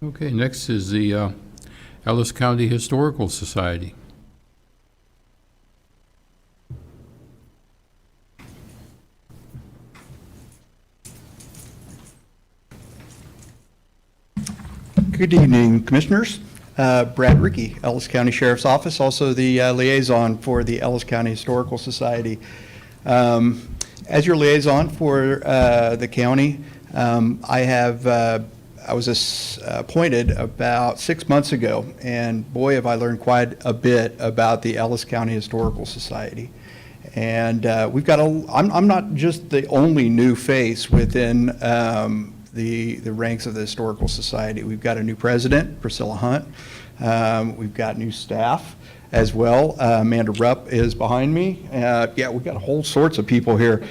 Okay, next is the Ellis County Historical Society. Good evening, Commissioners. Brad Rickey, Ellis County Sheriff's Office, also the liaison for the Ellis County Historical Society. As your liaison for the county, I was appointed about 6 months ago, and boy, have I learned quite a bit about the Ellis County Historical Society. And we've got I'm not just the only new face within the ranks of the Historical Society. We've got a new president, Priscilla Hunt. We've got new staff as well. Amanda Rupp is behind me. Yeah, we've got whole sorts of people here.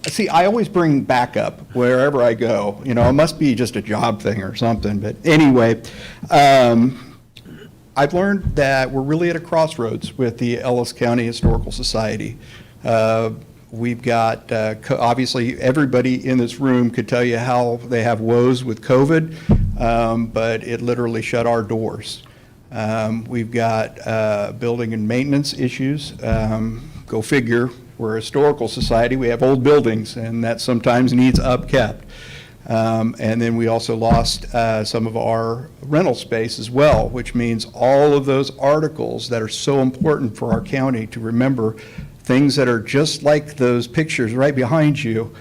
See, I always bring backup wherever I go. You know, it must be just a job thing or something. But anyway, I've learned that we're really at a crossroads with the Ellis County Historical Society. We've got, obviously, everybody in this room could tell you how they have woes with COVID, but it literally shut our doors. We've got building and maintenance issues. Go figure, we're a historical society, we have old buildings, and that sometimes needs upkept. And then we also lost some of our rental space as well, which means all of those articles that are so important for our county to remember, things that are just like those pictures right behind you,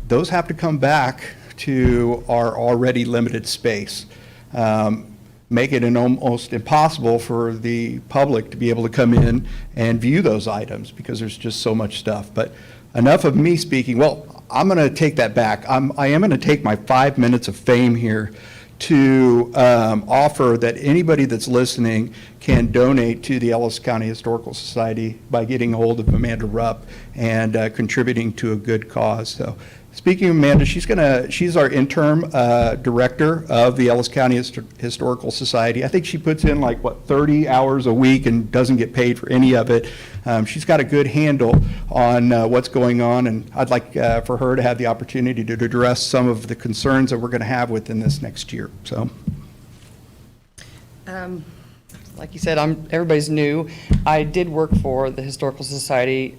those have to come back to our already limited space. Make it almost impossible for the public to be able to come in and view those items because there's just so much stuff. But enough of me speaking. Well, I'm going to take that back. I am going to take my 5 minutes of fame here to offer that anybody that's listening can donate to the Ellis County Historical Society by getting a hold of Amanda Rupp and contributing to a good cause. So, speaking of Amanda, she's our interim director of the Ellis County Historical Society. I think she puts in 30 hours a week and doesn't get paid for any of it. She's got a good handle on what's going on, and I'd like for her to have the opportunity to address some of the concerns that we're going to have within this next year. So, like you said, everybody's new. I did work for the Historical Society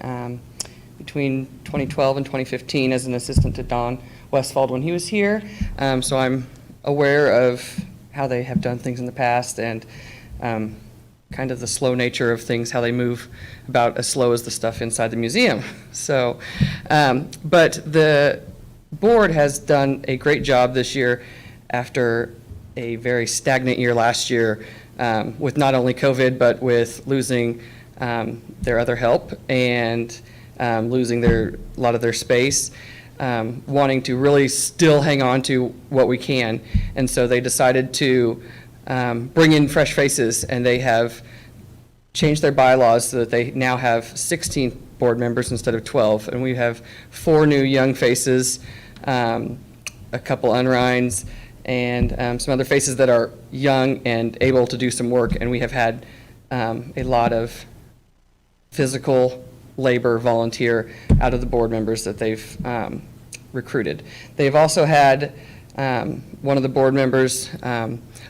between 2012 and 2015 as an assistant to Don Westfald when he was here. So I'm aware of how they have done things in the past and kind of the slow nature of things, how they move about as slow as the stuff inside the museum. So, but the board has done a great job this year after a very stagnant year last year with not only COVID, but with losing their other help and losing a lot of their space, wanting to really still hang on to what we can. And so they decided to bring in fresh faces, and they have changed their bylaws so that they now have 16 board members instead of 12. And we have 4 new young faces, a couple unrinds, and some other faces that are young and able to do some work. And we have had a lot of physical labor volunteer out of the board members that they've recruited. They've also had one of the board members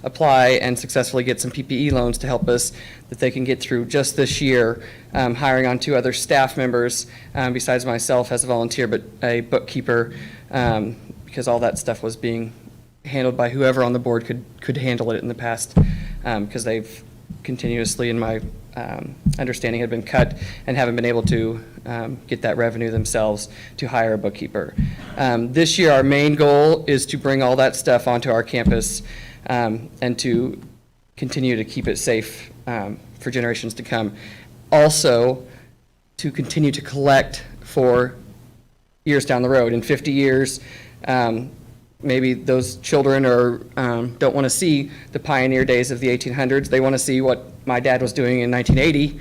apply and successfully get some PPE loans to help us that they can get through just this year, hiring on 2 other staff members besides myself as a volunteer, but a bookkeeper, because all that stuff was being handled by whoever on the board could handle it in the past, because they've continuously, in my understanding, had been cut and haven't been able to get that revenue themselves to hire a bookkeeper. This year, our main goal is to bring all that stuff onto our campus and to continue to keep it safe for generations to come. Also, to continue to collect for years down the road. In 50 years, maybe those children don't want to see the pioneer days of the 1800s. They want to see what my dad was doing in 1980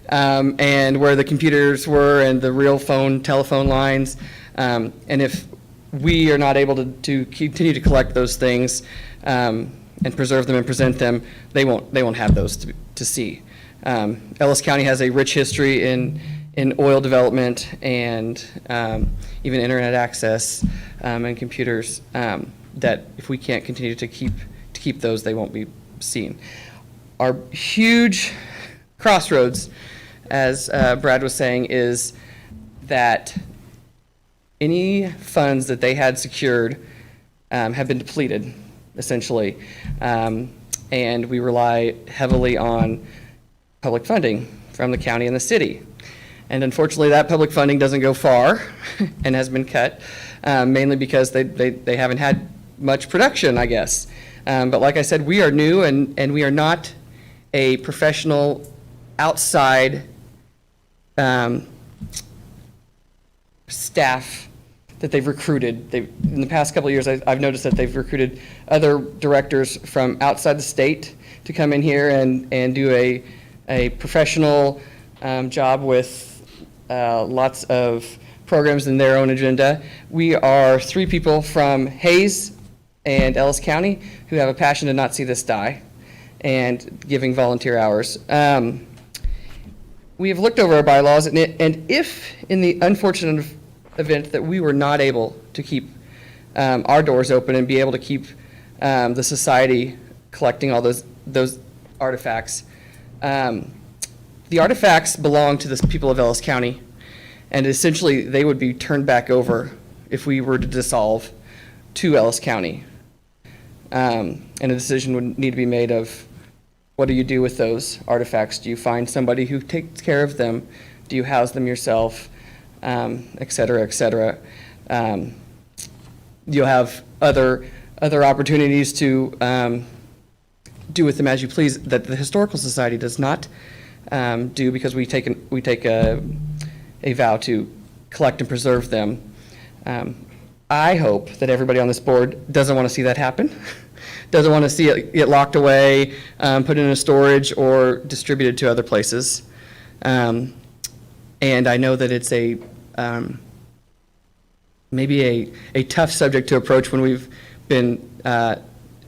and where the computers were and the real telephone lines. And if we are not able to continue to collect those things and preserve them and present them, they won't have those to see. Ellis County has a rich history in oil development and even internet access and computers that if we can't continue to keep those, they won't be seen. Our huge crossroads, as Brad was saying, is that any funds that they had secured have been depleted, essentially, and we rely heavily on public funding from the county and the city. And unfortunately, that public funding doesn't go far and has been cut, mainly because they haven't had much production, I guess. But like I said, we are new and we are not a professional outside staff that they've recruited. In the past couple of years, I've noticed that they've recruited other directors from outside the state to come in here and do a professional job with lots of programs in their own agenda. We are 3 people from Hayes and Ellis County who have a passion to not see this die and giving volunteer hours. We have looked over our bylaws, and if in the unfortunate event that we were not able to keep our doors open and be able to keep the society collecting all those artifacts, the artifacts belong to the people of Ellis County, and essentially they would be turned back over if we were to dissolve to Ellis County. And a decision would need to be made of what do you do with those artifacts? Do you find somebody who takes care of them? Do you house them yourself? Et cetera, et cetera. You'll have other opportunities to do with them as you please that the Historical Society does not do, because we take a vow to collect and preserve them. I hope that everybody on this board doesn't want to see that happen. doesn't want to see it get locked away, put in a storage, or distributed to other places. And I know that it's maybe a tough subject to approach when we've been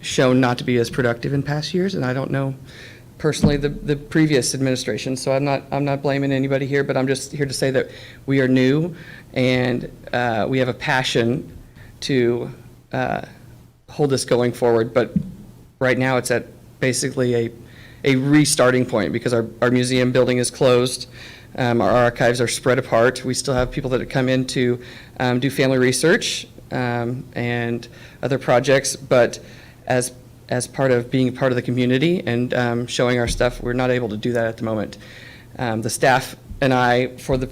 shown not to be as productive in past years, and I don't know personally the previous administration, so I'm not blaming anybody here, but I'm just here to say that we are new, and we have a passion to hold this going forward, but right now it's at basically a restarting point because our museum building is closed. Our archives are spread apart. We still have people that come in to do family research and other projects, but as part of being part of the community and showing our stuff, we're not able to do that at the moment. The staff and I, for the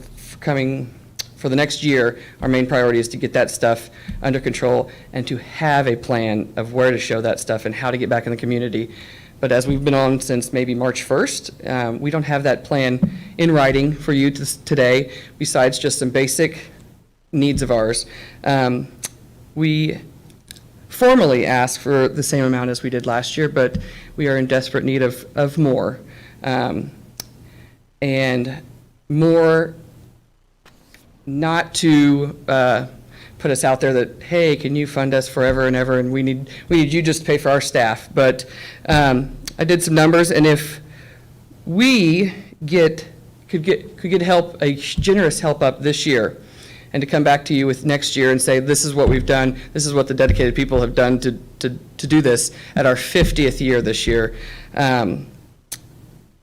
next year, our main priority is to get that stuff under control and to have a plan of where to show that stuff and how to get back in the community. But as we've been on since maybe March 1st, we don't have that plan in writing for you today, besides just some basic needs of ours. We formally ask for the same amount as we did last year, but we are in desperate need of more. And more, not to put us out there that, hey, can you fund us forever and ever, and we need you just to pay for our staff. But I did some numbers, and if we could get help, a generous help up this year, and to come back to you with next year and say, this is what we've done, this is what the dedicated people have done to do this at our 50th year this year.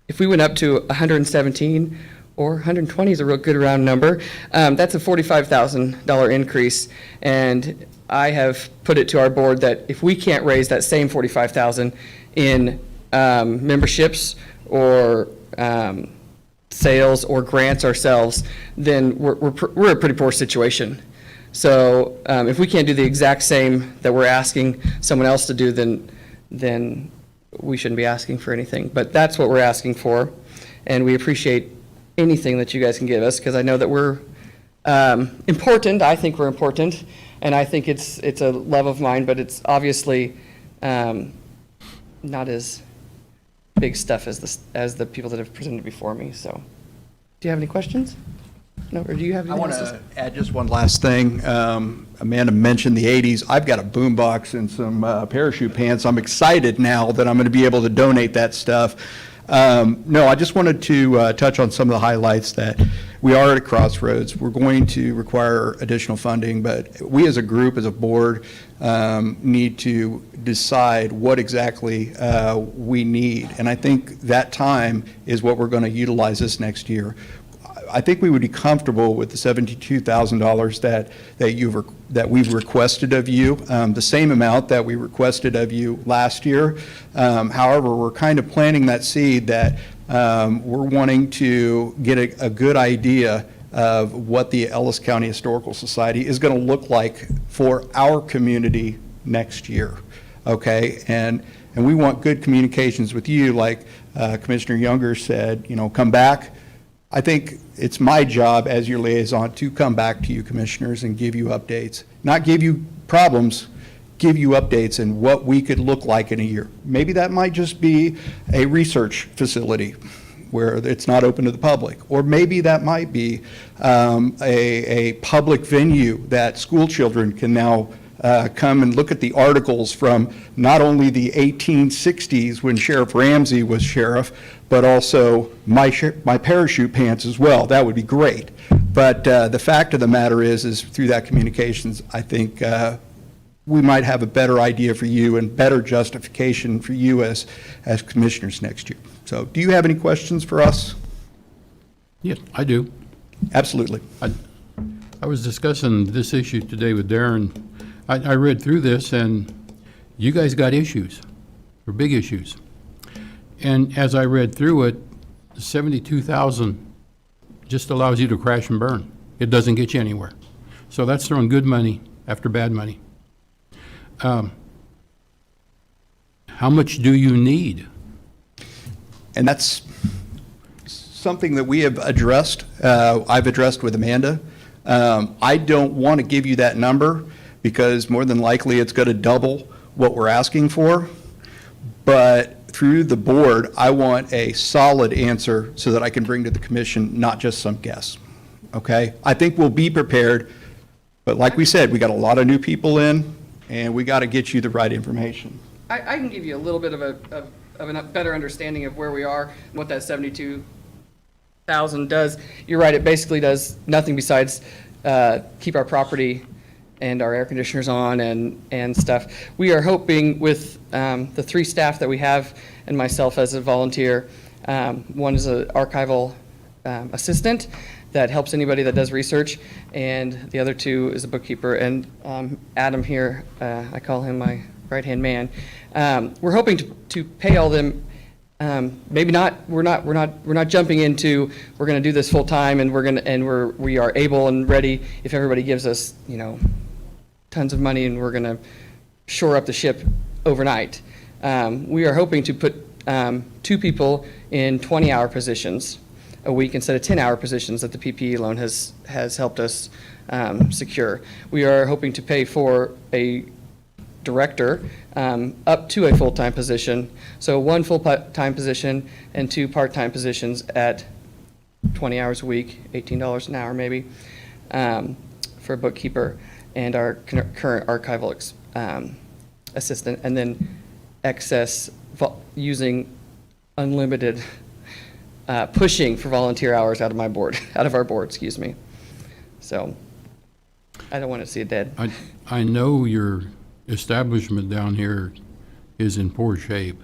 If we went up to 117 or 120 is a real good round number, that's a $45,000 increase. And I have put it to our board that if we can't raise that same $45,000 in memberships or sales or grants ourselves, then we're a pretty poor situation. So if we can't do the exact same that we're asking someone else to do, then we shouldn't be asking for anything. But that's what we're asking for, and we appreciate anything that you guys can give us, because I know that we're important. I think we're important, and I think it's a love of mine, but it's obviously not as big stuff as the people that have presented before me. So, do you have any questions? No, or do you have I anything want else to add just one last thing. Amanda mentioned the 80s. I've got a boombox and some parachute pants. I'm excited now that I'm going to be able to donate that stuff. No, I just wanted to touch on some of the highlights that we are at a crossroads. We're going to require additional funding, but we as a group, as a board, need to decide what exactly we need. And I think that time is what we're going to utilize this next year. I think we would be comfortable with the $72,000 that we've requested of you, the same amount that we requested of you last year. However, we're kind of planting that seed that we're wanting to get a good idea of what the Ellis County Historical Society is going to look like for our community next year, okay? And we want good communications with you, like Commissioner Younger said, come back. I think it's my job as your liaison to come back to you, commissioners, and give you updates. Not give you problems, give you updates and what we could look like in a year. Maybe that might just be a research facility where it's not open to the public. Or maybe that might be a public venue that school children can now come and look at the articles from not only the 1860s when Sheriff Ramsey was sheriff, but also my parachute pants as well. That would be great. But the fact of the matter is through that communications, I think we might have a better idea for you and better justification for you as commissioners next year. So do you have any questions for us? Yes, I do. Absolutely. I was discussing this issue today with Darren. I read through this, and you guys got issues, or big issues. And as I read through it, 72,000 just allows you to crash and burn. It doesn't get you anywhere. So that's throwing good money after bad money. How much do you need? And that's something that we have addressed. I've addressed with Amanda. I don't want to give you that number because more than likely it's going to double what we're asking for, but through the board, I want a solid answer so that I can bring to the commission, not just some guess, okay? I think we'll be prepared, but like we said, we got a lot of new people in, and we got to get you the right information. I can give you a little bit of a better understanding of where we are and what that 72,000 does. You're right, it basically does nothing besides keep our property and our air conditioners on and stuff. We are hoping with the 3 staff that we have and myself as a volunteer, one is an archival assistant that helps anybody that does research, and the other 2 is a bookkeeper. And Adam here, I call him my right-hand man. We're hoping to pay all them. Maybe not. We're not jumping into. We're going to do this full time, and we are able and ready if everybody gives us, tons of money, and we're going to shore up the ship overnight. We are hoping to put 2 people in 20-hour positions a week instead of 10-hour positions that the PPE loan has helped us secure. We are hoping to pay for a director up to a full-time position. So 1 full-time position and 2 part-time positions at 20 hours a week, $18 an hour maybe, for a bookkeeper and our current archival assistant, and then excess using unlimited pushing for volunteer hours out of our board, excuse me. So I don't want to see it dead. I know your establishment down here is in poor shape.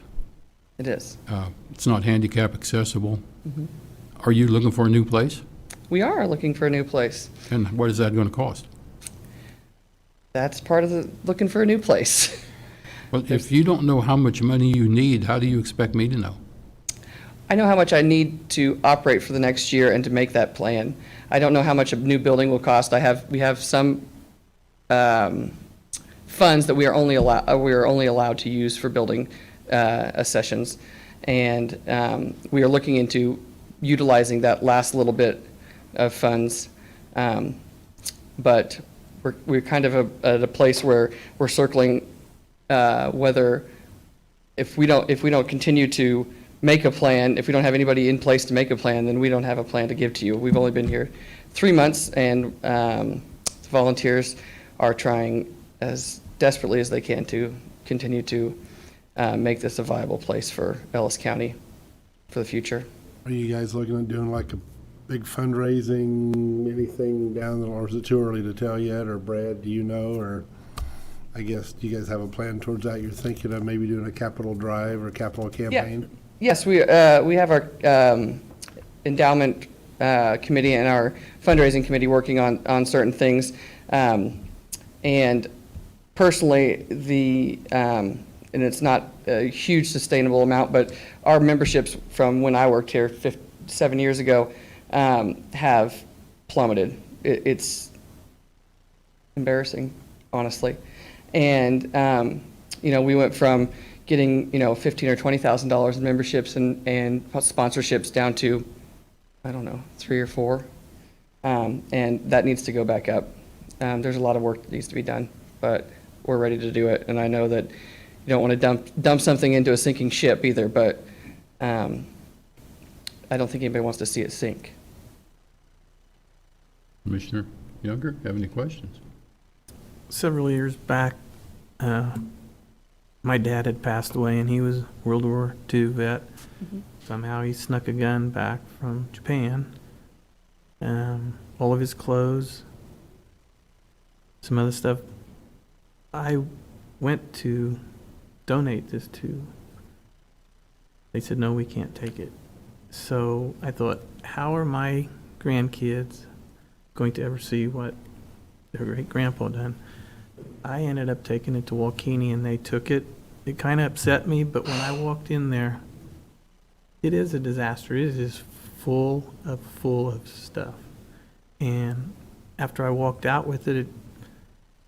It is. It's not handicap accessible. Mhm. Are you looking for a new place? We are looking for a new place. And what is that going to cost? That's part of the looking for a new place. Well, if you don't know how much money you need, how do you expect me to know? I know how much I need to operate for the next year and to make that plan. I don't know how much a new building will cost. We have some funds that we are only allowed to use for building sessions, and we are looking into utilizing that last little bit of funds, but we're kind of at a place where we're circling whether if we don't continue to make a plan, if we don't have anybody in place to make a plan, then we don't have a plan to give to you. We've only been here 3 months, and volunteers are trying as desperately as they can to continue to make this a viable place for Ellis County for the future. Are you guys looking at doing like a big fundraising, anything down there, or is it too early to tell yet? Or Brad, do you know? Or I guess, do you guys have a plan towards that? You're thinking of maybe doing a capital drive or capital campaign? Yes, we have our endowment committee and our fundraising committee working on certain things. And personally, and it's not a huge sustainable amount, but our memberships from when I worked here 7 years ago have plummeted. It's embarrassing, honestly. And, we went from getting, $15,000 or $20,000 in memberships and sponsorships down to, I don't know, 3 or 4. And that needs to go back up. There's a lot of work that needs to be done, but we're ready to do it. And I know that you don't want to dump something into a sinking ship either, but I don't think anybody wants to see it sink. Commissioner Younger, have any questions? Several years back, my dad had passed away, and he was a World War II vet. Mhm. Somehow he snuck a gun back from Japan. All of his clothes, some other stuff. I went to donate this to. They said, no, we can't take it. So I thought, how are my grandkids going to ever see what their great-grandpa done? I ended up taking it to Walkini, and they took it. It kind of upset me, but when I walked in there, it is a disaster. It is just full of stuff. And after I walked out with it, it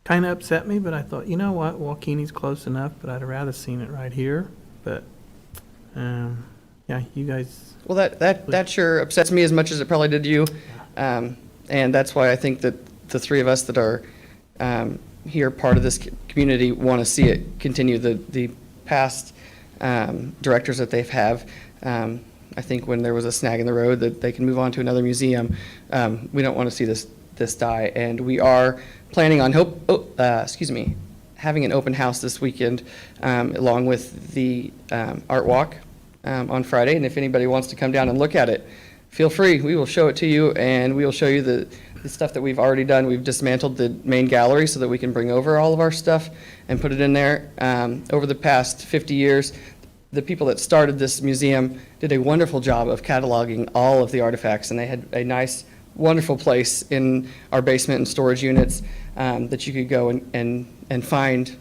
kind of upset me, but I thought, you know what, Walkini's close enough, but I'd rather seen it right here. But, yeah, you guys. Well, that sure upsets me as much as it probably did you. And that's why I think that the 3 of us that are here, part of this community, want to see it continue. The past directors that they've have, I think when there was a snag in the road that they can move on to another museum, we don't want to see this die. And we are planning on having an open house this weekend, along with the art walk on Friday. And if anybody wants to come down and look at it, feel free. We will show it to you, and we will show you the stuff that we've already done. We've dismantled the main gallery so that we can bring over all of our stuff and put it in there. Over the past 50 years, the people that started this museum did a wonderful job of cataloging all of the artifacts, and they had a nice, wonderful place in our basement and storage units that you could go and find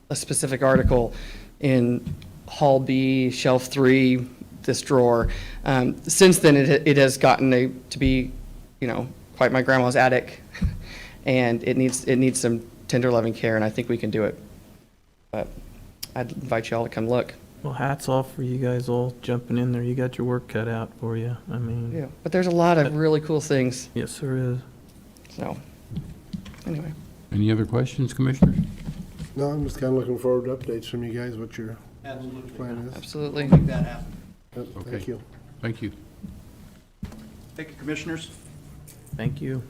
a specific article in Hall B, Shelf 3, this drawer. Since then, it has gotten to be, quite my grandma's attic, and it needs some tender loving care, and I think we can do it. But I'd invite you all to come look. Well, hats off for you guys all jumping in there. You got your work cut out for you. I mean. Yeah, but there's a lot of really cool things. Yes, there is. So, anyway. Any other questions, Commissioners? No, I'm just kind of looking forward to updates from you guys, what your plan is. Absolutely. Make that happen. Yep, Okay. thank you. Thank you. Thank you, Commissioners. Thank you.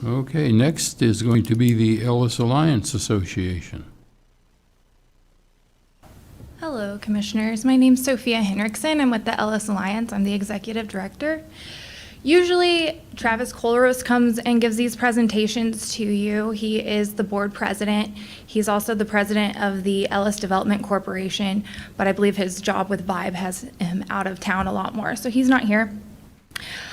Okay, next is going to be the Ellis Alliance Association. Hello, Commissioners. My name's Sophia Henriksen. I'm with the Ellis Alliance. I'm the Executive Director. Usually, Travis Kohlroos comes and gives these presentations to you. He is the board president. He's also the president of the Ellis Development Corporation, but I believe his job with Vibe has him out of town a lot more, so he's not here.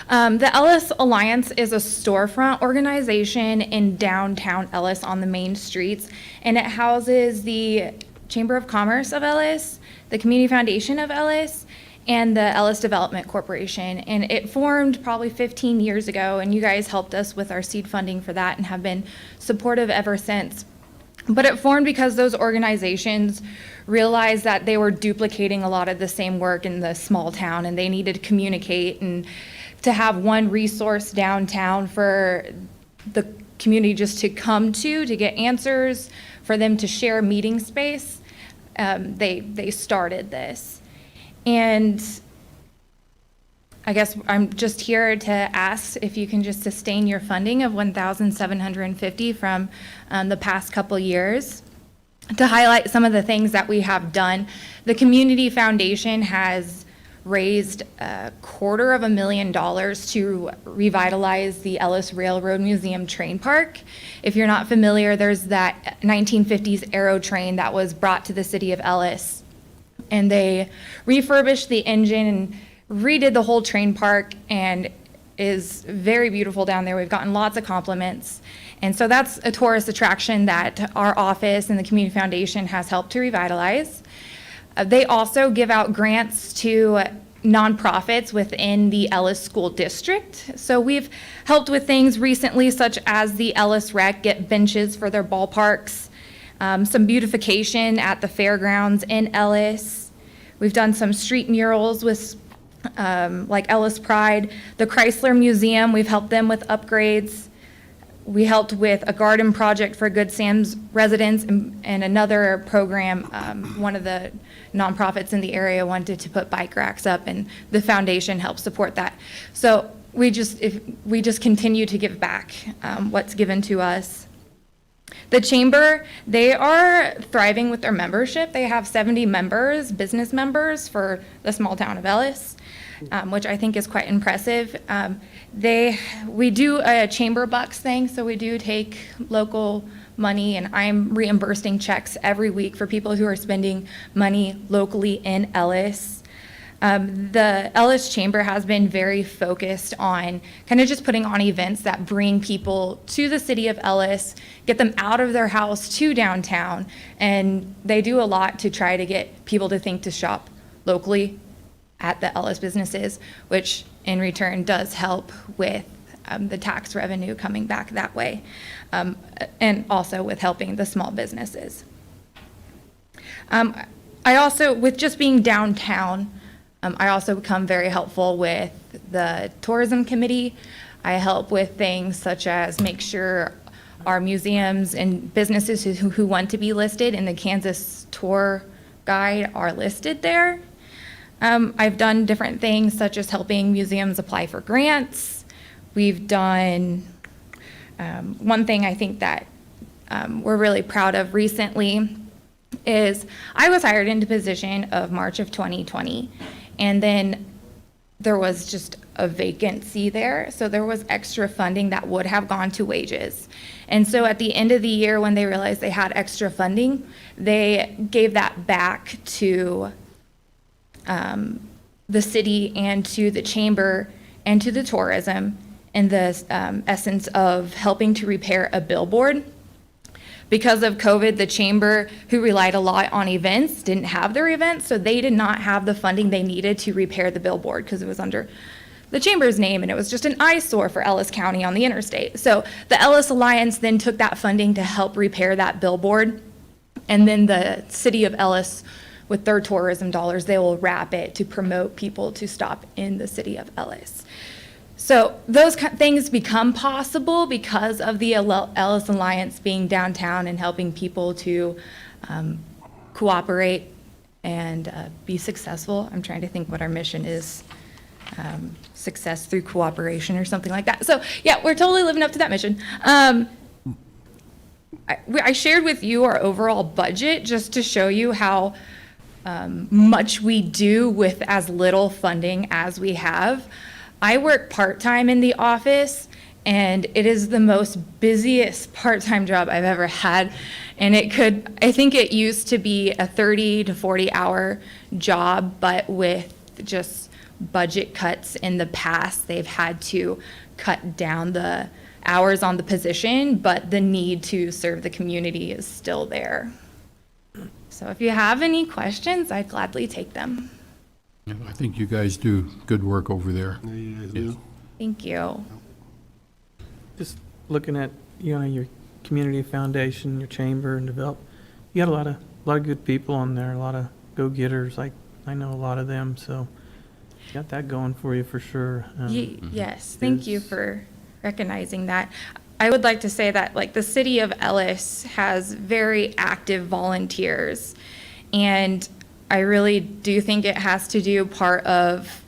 The Ellis Alliance is a storefront organization in downtown Ellis on the main streets, and it houses the Chamber of Commerce of Ellis, the Community Foundation of Ellis, and the Ellis Development Corporation. And it formed probably 15 years ago, and you guys helped us with our seed funding for that and have been supportive ever since. But it formed because those organizations realized that they were duplicating a lot of the same work in the small town, and they needed to communicate and to have one resource downtown for the community just to come to get answers, for them to share meeting space. They started this. And I guess I'm just here to ask if you can just sustain your funding of $1,750 from the past couple years. To highlight some of the things that we have done, the Community Foundation has raised $250,000 to revitalize the Ellis Railroad Museum train park. If you're not familiar, there's that 1950s aero train that was brought to the city of Ellis. And they refurbished the engine and redid the whole train park, and is very beautiful down there. We've gotten lots of compliments. And so that's a tourist attraction that our office and the Community Foundation has helped to revitalize. They also give out grants to nonprofits within the Ellis School District. So we've helped with things recently, such as the Ellis Rec get benches for their ballparks, some beautification at the fairgrounds in Ellis. We've done some street murals with like Ellis Pride. The Chrysler Museum, we've helped them with upgrades. We helped with a garden project for Good Sam's residents, and another program, one of the nonprofits in the area wanted to put bike racks up, and the foundation helped support that. So we just continue to give back what's given to us. The Chamber, they are thriving with their membership. They have 70 members, business members for the small town of Ellis, which I think is quite impressive. We do a Chamber Bucks thing, so we do take local money, and I'm reimbursing checks every week for people who are spending money locally in Ellis. The Ellis Chamber has been very focused on kind of just putting on events that bring people to the city of Ellis, get them out of their house to downtown, and they do a lot to try to get people to think to shop locally at the Ellis businesses, which in return does help with the tax revenue coming back that way, and also with helping the small businesses. I also, with just being downtown, I also become very helpful with the tourism committee. I help with things such as make sure our museums and businesses who want to be listed in the Kansas Tour Guide are listed there. I've done different things such as helping museums apply for grants. We've done, one thing I think that we're really proud of recently is I was hired into position of March of 2020, and then there was just a vacancy there, so there was extra funding that would have gone to wages. And so at the end of the year, when they realized they had extra funding, they gave that back to the city and to the chamber and to the tourism in the essence of helping to repair a billboard. Because of COVID, the chamber, who relied a lot on events, didn't have their events, so they did not have the funding they needed to repair the billboard because it was under the chamber's name, and it was just an eyesore for Ellis County on the interstate. So the Ellis Alliance then took that funding to help repair that billboard, and then the city of Ellis, with their tourism dollars, they will wrap it to promote people to stop in the city of Ellis. So those things become possible because of the Ellis Alliance being downtown and helping people to cooperate and be successful. I'm trying to think what our mission is. Success through cooperation or something like that. So yeah, we're totally living up to that mission. I shared with you our overall budget just to show you how much we do with as little funding as we have. I work part-time in the office, and it is the most busiest part-time job I've ever had. And I think it used to be a 30 to 40 hour job, but with just budget cuts in the past, they've had to cut down the hours on the position, but the need to serve the community is still there. So if you have any questions, I'd gladly take them. Yeah, I think you guys do good work over there. Yeah, you guys do. Thank you. Just looking at, your community foundation, your chamber and develop, you got a lot of good people on there, a lot of go-getters. I know a lot of them, so you got that going for you for sure. Yes, thank you for recognizing that. I would like to say that the city of Ellis has very active volunteers, and I really do think it has to do part of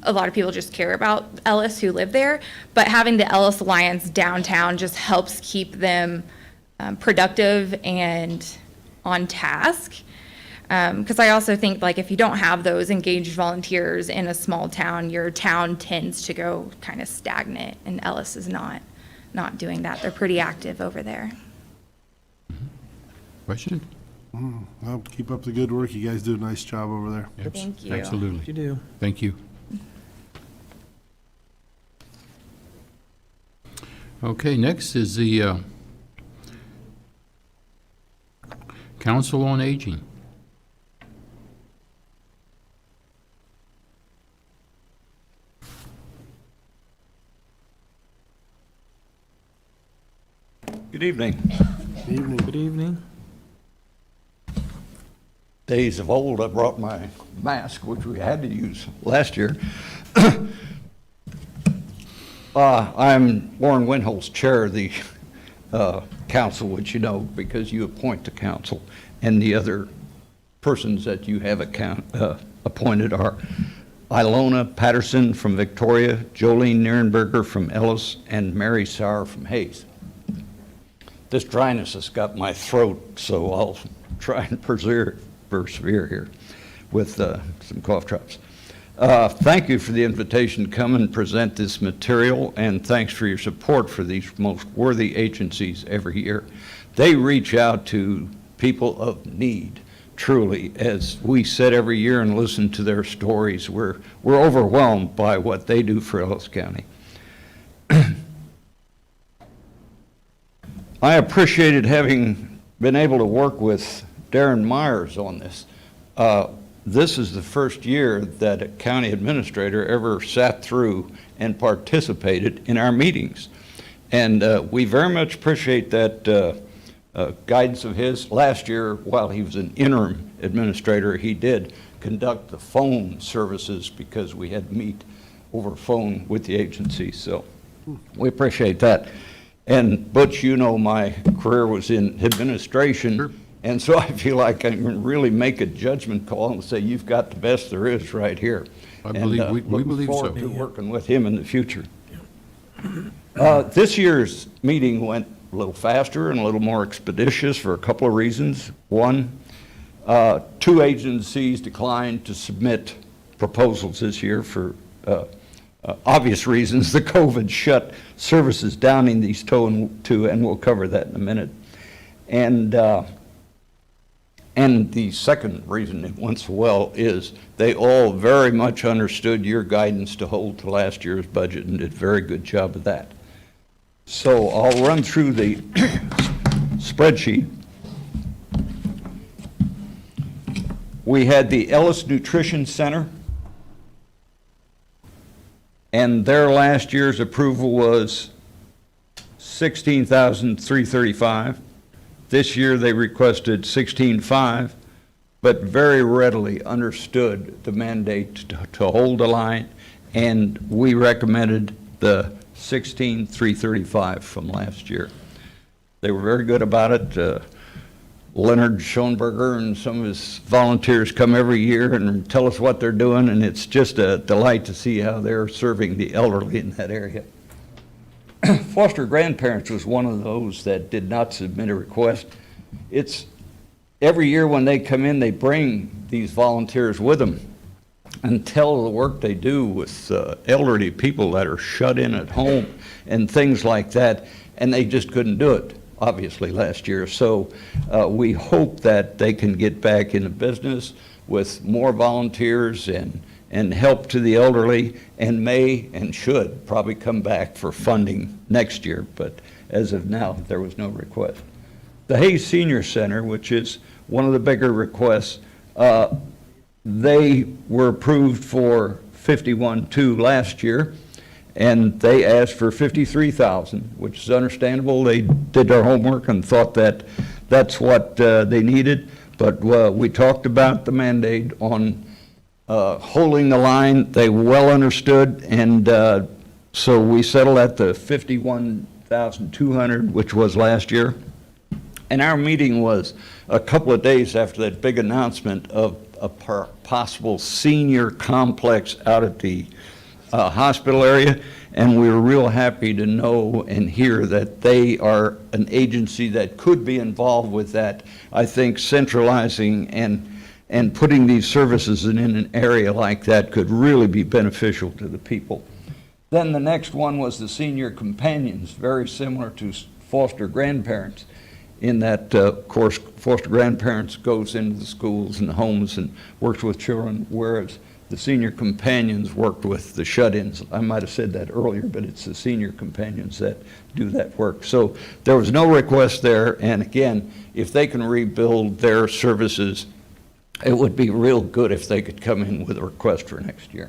a lot of people just care about Ellis who live there, but having the Ellis Alliance downtown just helps keep them productive and on task. Because I also think if you don't have those engaged volunteers in a small town, your town tends to go kind of stagnant, and Ellis is not doing that. They're pretty active over there. Question? Well, keep up the good work. You guys do a nice job over there. Yep, Thank you. Absolutely. You do. Thank you. Okay, next is the Council on Aging. Good evening. Good evening. Days of old, I brought my mask, which we had to use last year. I'm Warren Winholtz, chair of the council, which you know because you appoint the council, and the other persons that you have appointed are Ilona Patterson from Victoria, Jolene Nierenberger from Ellis, and Mary Sauer from Hayes. This dryness has got my throat, so I'll try and persevere here with some cough drops. Thank you for the invitation to come and present this material, and thanks for your support for these most worthy agencies every year. They reach out to people of need, truly. As we sit every year and listen to their stories, we're overwhelmed by what they do for Ellis County. I appreciated having been able to work with Darren Myers on this. This is the first year that a county administrator ever sat through and participated in our meetings. And we very much appreciate that guidance of his. Last year, while he was an interim administrator, he did conduct the phone services because we had to meet over phone with the agency, so we appreciate that. And Butch, you know, my career was in administration, and so I feel like I can really make a judgment call and say, you've got the best there is right here. I believe, we believe so. Looking forward to working with him in the future. This year's meeting went a little faster and a little more expeditious for a couple of reasons. One, 2 agencies declined to submit proposals this year for obvious reasons. The COVID shut services down in these two, and we'll cover that in a minute. And the second reason it went so well is they all very much understood your guidance to hold to last year's budget and did a very good job of that. So I'll run through the spreadsheet. We had the Ellis Nutrition Center, and their last year's approval was $16,335. This year they requested $16,500, but very readily understood the mandate to hold the line, and we recommended the $16,335 from last year. They were very good about it. Leonard Schoenberger and some of his volunteers come every year and tell us what they're doing, and it's just a delight to see how they're serving the elderly in that area. Foster grandparents was one of those that did not submit a request. It's every year when they come in, they bring these volunteers with them and tell the work they do with elderly people that are shut in at home and things like that, and they just couldn't do it, obviously, last year. So we hope that they can get back into business with more volunteers and help to the elderly, and may and should probably come back for funding next year, but as of now, there was no request. The Hayes Senior Center, which is one of the bigger requests, they were approved for $51,200 last year, and they asked for $53,000, which is understandable. They did their homework and thought that that's what they needed, but we talked about the mandate on holding the line. They well understood, and so we settled at the $51,200, which was last year. And our meeting was a couple of days after that big announcement of a possible senior complex out at the hospital area, and we were real happy to know and hear that they are an agency that could be involved with that. I think centralizing and putting these services in an area like that could really be beneficial to the people. Then the next one was the senior companions, very similar to foster grandparents, in that, of course, foster grandparents goes into the schools and the homes and works with children, whereas the senior companions worked with the shut-ins. I might have said that earlier, but it's the senior companions that do that work. So there was no request there, and again, if they can rebuild their services, it would be real good if they could come in with a request for next year.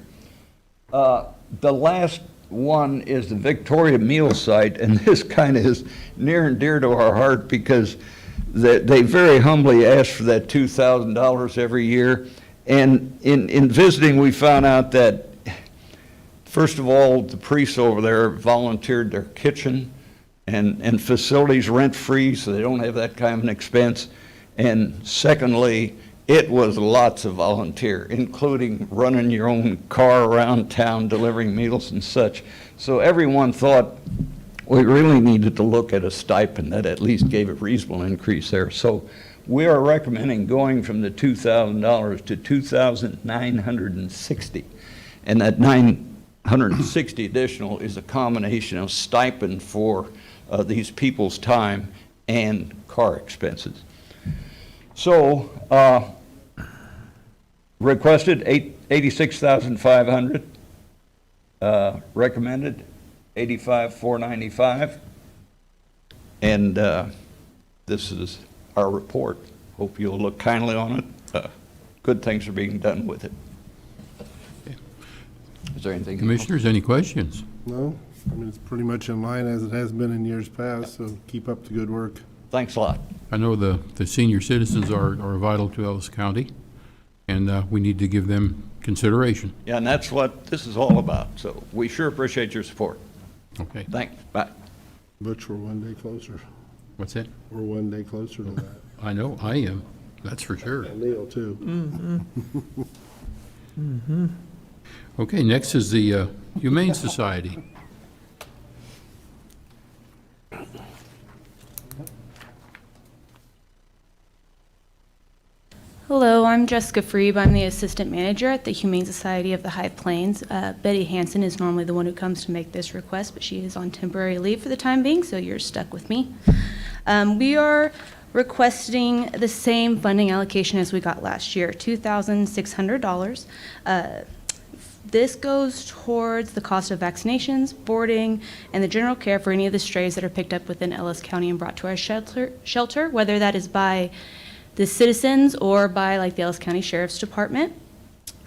The last one is the Victoria Meal Site, and this kind of is near and dear to our heart because they very humbly ask for that $2,000 every year. And in visiting, we found out that, first of all, the priests over there volunteered their kitchen and facilities rent-free, so they don't have that kind of an expense. And secondly, it was lots of volunteer, including running your own car around town, delivering meals and such. So everyone thought we really needed to look at a stipend that at least gave a reasonable increase there. So we are recommending going from the $2,000 to $2,960. And that $960 additional is a combination of stipend for these people's time and car expenses. So requested $86,500, recommended $85,495, and this is our report. Hope you'll look kindly on it. Good things are being done with it. Is there anything? Commissioners, any questions? No, I mean, it's pretty much in line as it has been in years past, so keep up the good work. Thanks a lot. I know the senior citizens are vital to Ellis County, and we need to give them consideration. Yeah, and that's what this is all about, so we sure appreciate your support. Okay. Thanks, bye. Butch, we're one day closer. What's that? We're one day closer to that. I know, I am, that's for sure. And Neil, too. Okay, next is the Humane Society. Hello, I'm Jessica Freeb. I'm the assistant manager at the Humane Society of the High Plains. Betty Hansen is normally the one who comes to make this request, but she is on temporary leave for the time being, so you're stuck with me. We are requesting the same funding allocation as we got last year, $2,600. This goes towards the cost of vaccinations, boarding, and the general care for any of the strays that are picked up within Ellis County and brought to our shelter, whether that is by the citizens or by like the Ellis County Sheriff's Department.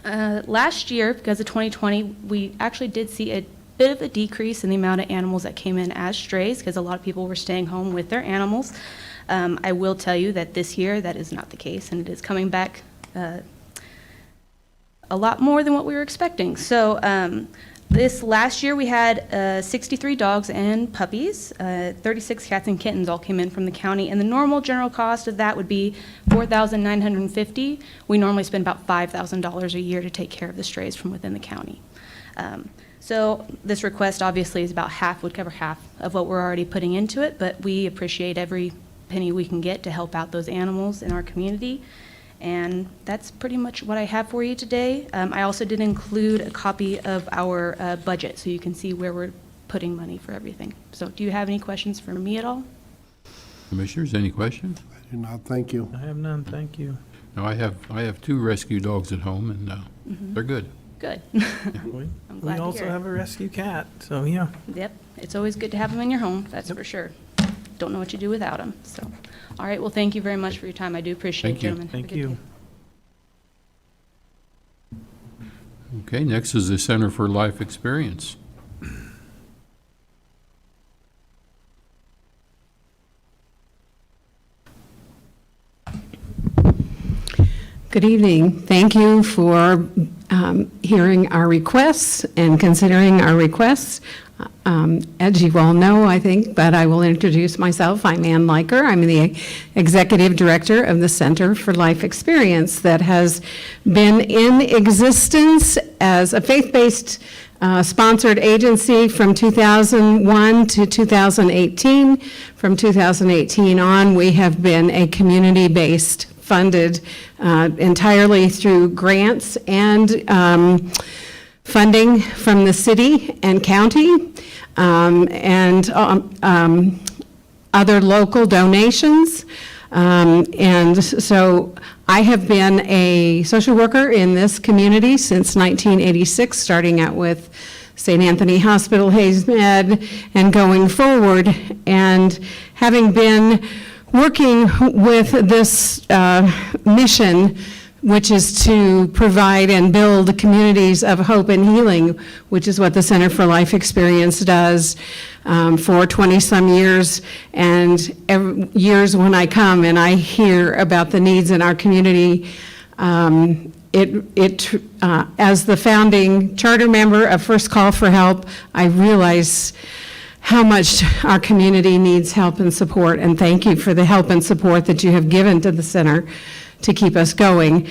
Last year, because of 2020, we actually did see a bit of a decrease in the amount of animals that came in as strays because a lot of people were staying home with their animals. I will tell you that this year that is not the case, and it is coming back a lot more than what we were expecting. So this last year we had 63 dogs and puppies, 36 cats and kittens all came in from the county, and the normal general cost of that would be $4,950. We normally spend about $5,000 a year to take care of the strays from within the county. So this request obviously is about half, would cover half of what we're already putting into it, but we appreciate every penny we can get to help out those animals in our community. And that's pretty much what I have for you today. I also did include a copy of our budget so you can see where we're putting money for everything. So do you have any questions for me at all? Commissioners, any questions? I do not, thank you. I have none, thank you. No, I have 2 rescue dogs at home, and they're good. Good. We I'm glad to also hear it. have a rescue cat, so yeah. Yep, it's always good to have them in your home, that's for sure. Don't know what you do without them, so. All right, well, thank you very much for your time. I do appreciate it, Thank you. gentlemen. Have a Thank good you. day. Okay, next is the Center for Life Experience. Good evening. Thank you for hearing our requests and considering our requests. As you all know, I think, but I will introduce myself. I'm Ann Leiker. I'm the Executive Director of the Center for Life Experience that has been in existence as a faith-based sponsored agency from 2001 to 2018. From 2018 on, we have been a community-based funded entirely through grants and funding from the city and county and other local donations. And so I have been a social worker in this community since 1986, starting out with St. Anthony Hospital, Hayes Med, and going forward. And having been working with this mission, which is to provide and build communities of hope and healing, which is what the Center for Life Experience does for 20-some years. And years when I come and I hear about the needs in our community, as the founding charter member of First Call for Help, I realize how much our community needs help and support, and thank you for the help and support that you have given to the center to keep us going.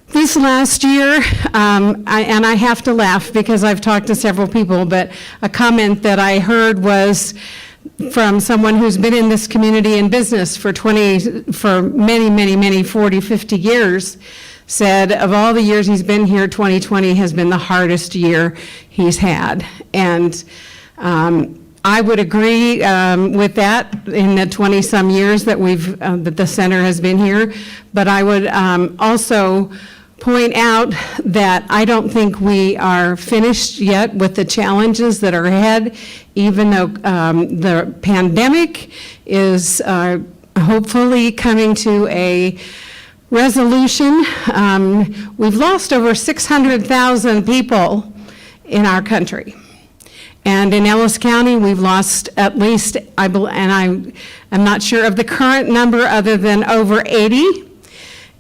This last year, and I have to laugh because I've talked to several people, but a comment that I heard was from someone who's been in this community in business for many, 40, 50 years, said of all the years he's been here, 2020 has been the hardest year he's had. And I would agree with that in the 20-some years that that the center has been here, but I would also point out that I don't think we are finished yet with the challenges that are ahead, even though the pandemic is hopefully coming to a resolution. We've lost over 600,000 people in our country. And in Ellis County, we've lost at least, I'm not sure of the current number other than over 80.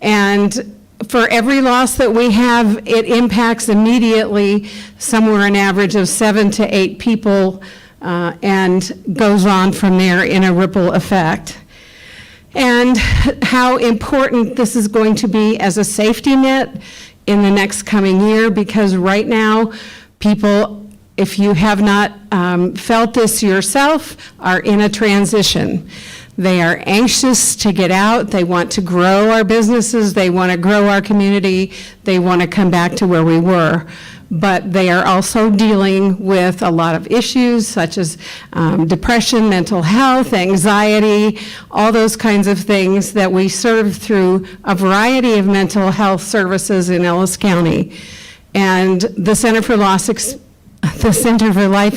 And for every loss that we have, it impacts immediately somewhere an average of 7 to 8 people, and goes on from there in a ripple effect. And how important this is going to be as a safety net in the next coming year, because right now, people, if you have not felt this yourself, are in a transition. They are anxious to get out. They want to grow our businesses. They want to grow our community. They want to come back to where we were. But they are also dealing with a lot of issues such as depression, mental health, anxiety, all those kinds of things that we serve through a variety of mental health services in Ellis County. And the Center for Life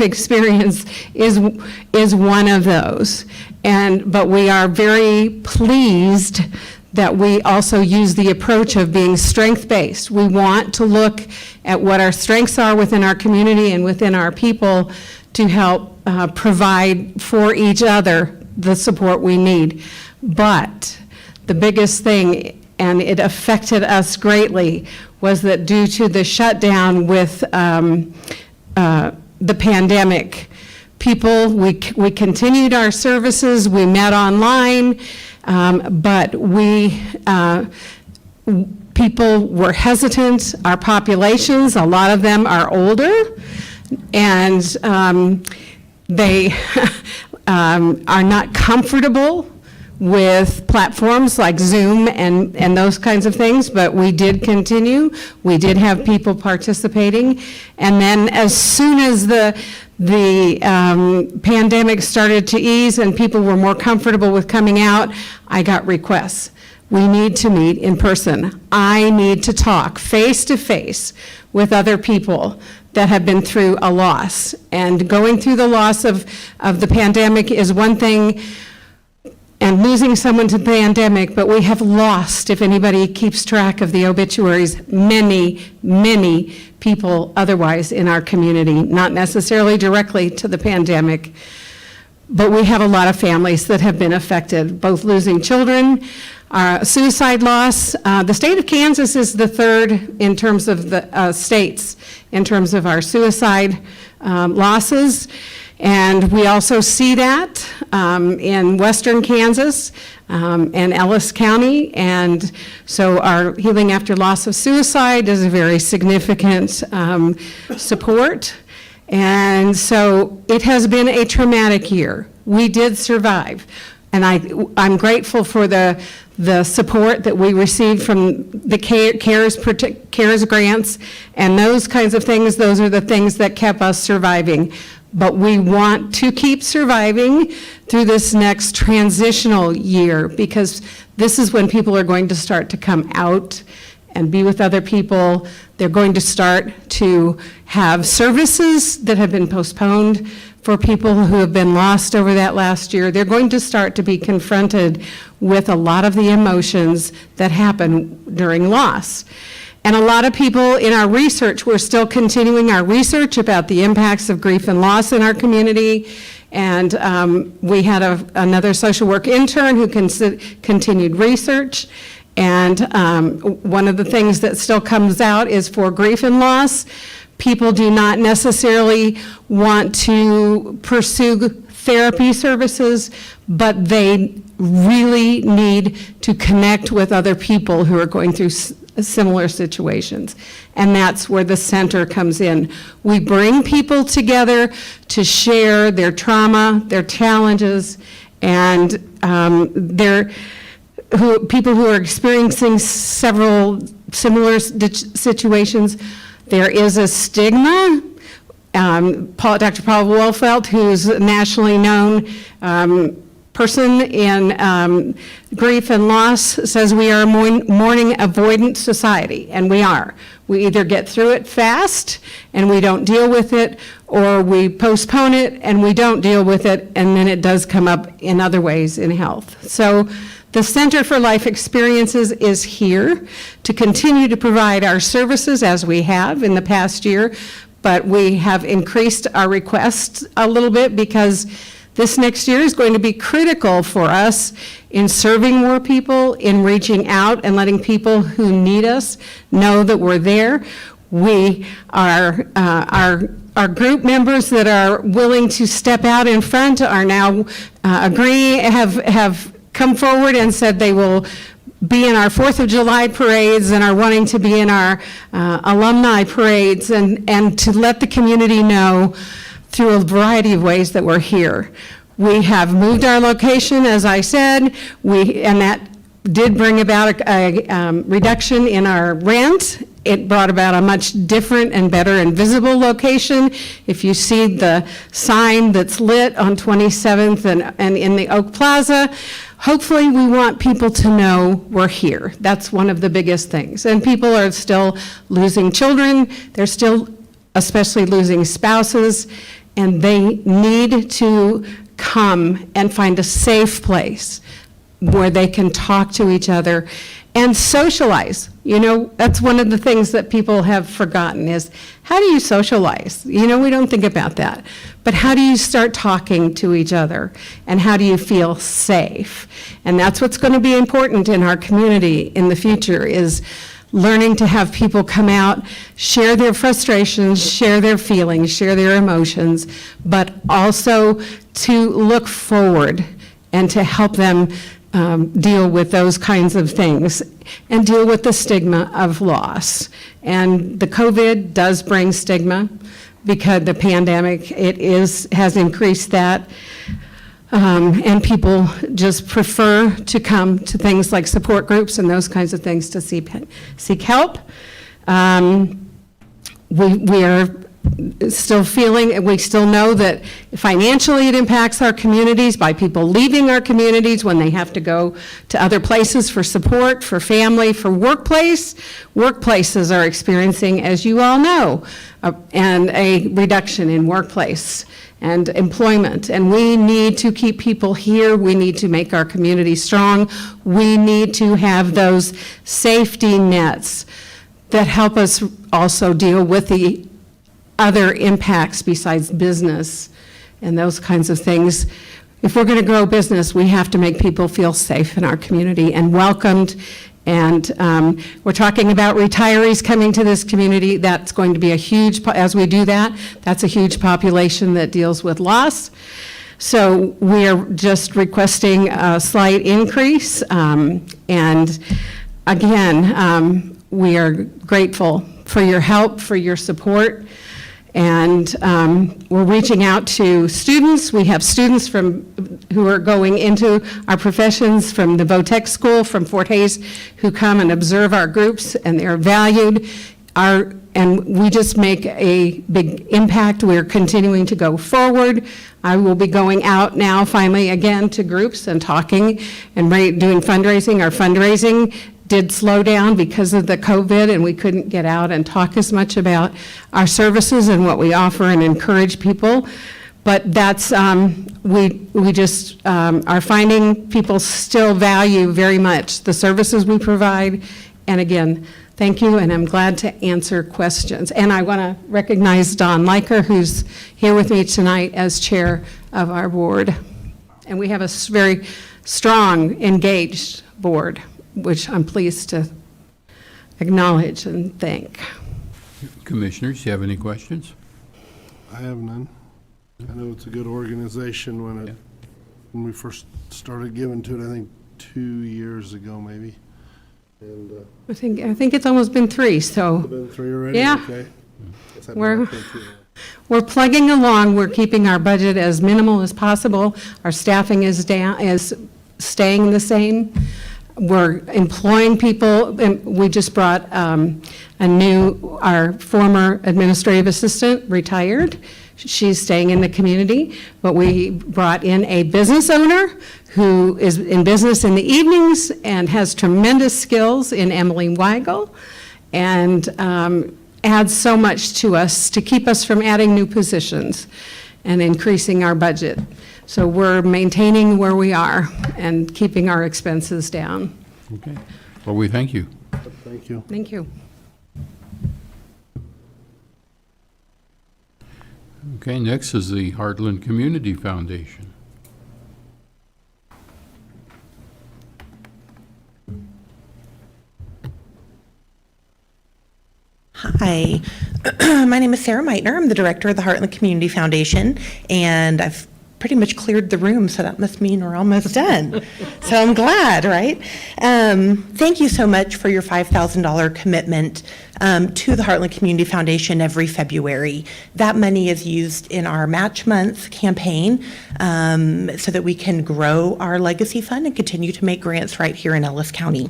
Experience is one of those. But we are very pleased that we also use the approach of being strength-based. We want to look at what our strengths are within our community and within our people to help provide for each other the support we need. But the biggest thing, and it affected us greatly, was that due to the shutdown with the pandemic, we continued our services, we met online, but people were hesitant. Our populations, a lot of them are older, and they are not comfortable with platforms like Zoom and those kinds of things, but we did continue. We did have people participating. And then as soon as the pandemic started to ease and people were more comfortable with coming out, I got requests. We need to meet in person. I need to talk face to face with other people that have been through a loss. And going through the loss of the pandemic is one thing, and losing someone to the pandemic, but we have lost, if anybody keeps track of the obituaries, many, many people otherwise in our community, not necessarily directly to the pandemic, but we have a lot of families that have been affected, both losing children, suicide loss. The state of Kansas is the third in terms of the states, in terms of our suicide losses. And we also see that in western Kansas and Ellis County. And so our Healing After Loss of Suicide is a very significant support. And so it has been a traumatic year. We did survive. And I'm grateful for the support that we received from the CARES grants and those kinds of things. Those are the things that kept us surviving. But we want to keep surviving through this next transitional year, because this is when people are going to start to come out and be with other people. They're going to start to have services that have been postponed for people who have been lost over that last year. They're going to start to be confronted with a lot of the emotions that happen during loss. And a lot of people in our research, we're still continuing our research about the impacts of grief and loss in our community. And we had another social work intern who continued research. And one of the things that still comes out is for grief and loss, people do not necessarily want to pursue therapy services, but they really need to connect with other people who are going through similar situations. And that's where the center comes in. We bring people together to share their trauma, their challenges, and people who are experiencing several similar situations. There is a stigma. Dr. Paul Wolfelt, who's a nationally known person in grief and loss, says we are a mourning avoidant society, and we are. We either get through it fast and we don't deal with it, or we postpone it and we don't deal with it, and then it does come up in other ways in health. So the Center for Life Experiences is here to continue to provide our services as we have in the past year, but we have increased our requests a little bit because this next year is going to be critical for us in serving more people, in reaching out and letting people who need us know that we're there. We are, our group members that are willing to step out in front are now have come forward and said they will be in our 4th of July parades and are wanting to be in our alumni parades and to let the community know through a variety of ways that we're here. We have moved our location, as I said, and that did bring about a reduction in our rent. It brought about a much different and better and visible location. If you see the sign that's lit on 27th and in the Oak Plaza, hopefully we want people to know we're here. That's one of the biggest things. And people are still losing children. They're still especially losing spouses, and they need to come and find a safe place where they can talk to each other and socialize. You know, that's one of the things that people have forgotten is, how do you socialize? You know, we don't think about that. But how do you start talking to each other? And how do you feel safe? And that's what's going to be important in our community in the future, is learning to have people come out, share their frustrations, share their feelings, share their emotions, but also to look forward and to help them deal with those kinds of things and deal with the stigma of loss. And the COVID does bring stigma because the pandemic, has increased that. And people just prefer to come to things like support groups and those kinds of things to seek help. We are still we still know that financially it impacts our communities by people leaving our communities when they have to go to other places for support, for family, for workplace. Workplaces are experiencing, as you all know, and a reduction in workplace and employment. And we need to keep people here. We need to make our community strong. We need to have those safety nets that help us also deal with the other impacts besides business and those kinds of things. If we're going to grow business, we have to make people feel safe in our community and welcomed. And we're talking about retirees coming to this community. That's going to be a huge, as we do that, that's a huge population that deals with loss. So we're just requesting a slight increase. And again, we are grateful for your help, for your support. And we're reaching out to students. We have students who are going into our professions from the Votech School, from Fort Hays, who come and observe our groups, and they're valued. And we just make a big impact. We're continuing to go forward. I will be going out now finally again to groups and talking and doing fundraising. Our fundraising did slow down because of the COVID, and we couldn't get out and talk as much about our services and what we offer and encourage people. But that's, we just are finding people still value very much the services we provide. And again, thank you, and I'm glad to answer questions. And I want to recognize Don Liker, who's here with me tonight as chair of our board. And we have a very strong, engaged board, which I'm pleased to acknowledge and thank. Commissioners, do you have any questions? I have none. I know it's a good organization when we first started giving to it, I think 2 years ago maybe. And I think it's almost been 3, so. been 3 already? Yeah. Okay. We're plugging along. We're keeping our budget as minimal as possible. Our staffing is staying the same. We're employing people, and we just brought our former administrative assistant retired. She's staying in the community, but we brought in a business owner who is in business in the evenings and has tremendous skills in Emily Weigel, and adds so much to us to keep us from adding new positions and increasing our budget. So we're maintaining where we are and keeping our expenses down. Okay. Well, we thank you. Thank you. Thank you. Okay, next is the Heartland Community Foundation. Hi, my name is Sarah Meitner. I'm the director of the Heartland Community Foundation, and I've pretty much cleared the room, so that must mean we're almost done. So I'm glad, right? Thank you so much for your $5,000 commitment to the Heartland Community Foundation every February. That money is used in our Match Month campaign so that we can grow our legacy fund and continue to make grants right here in Ellis County.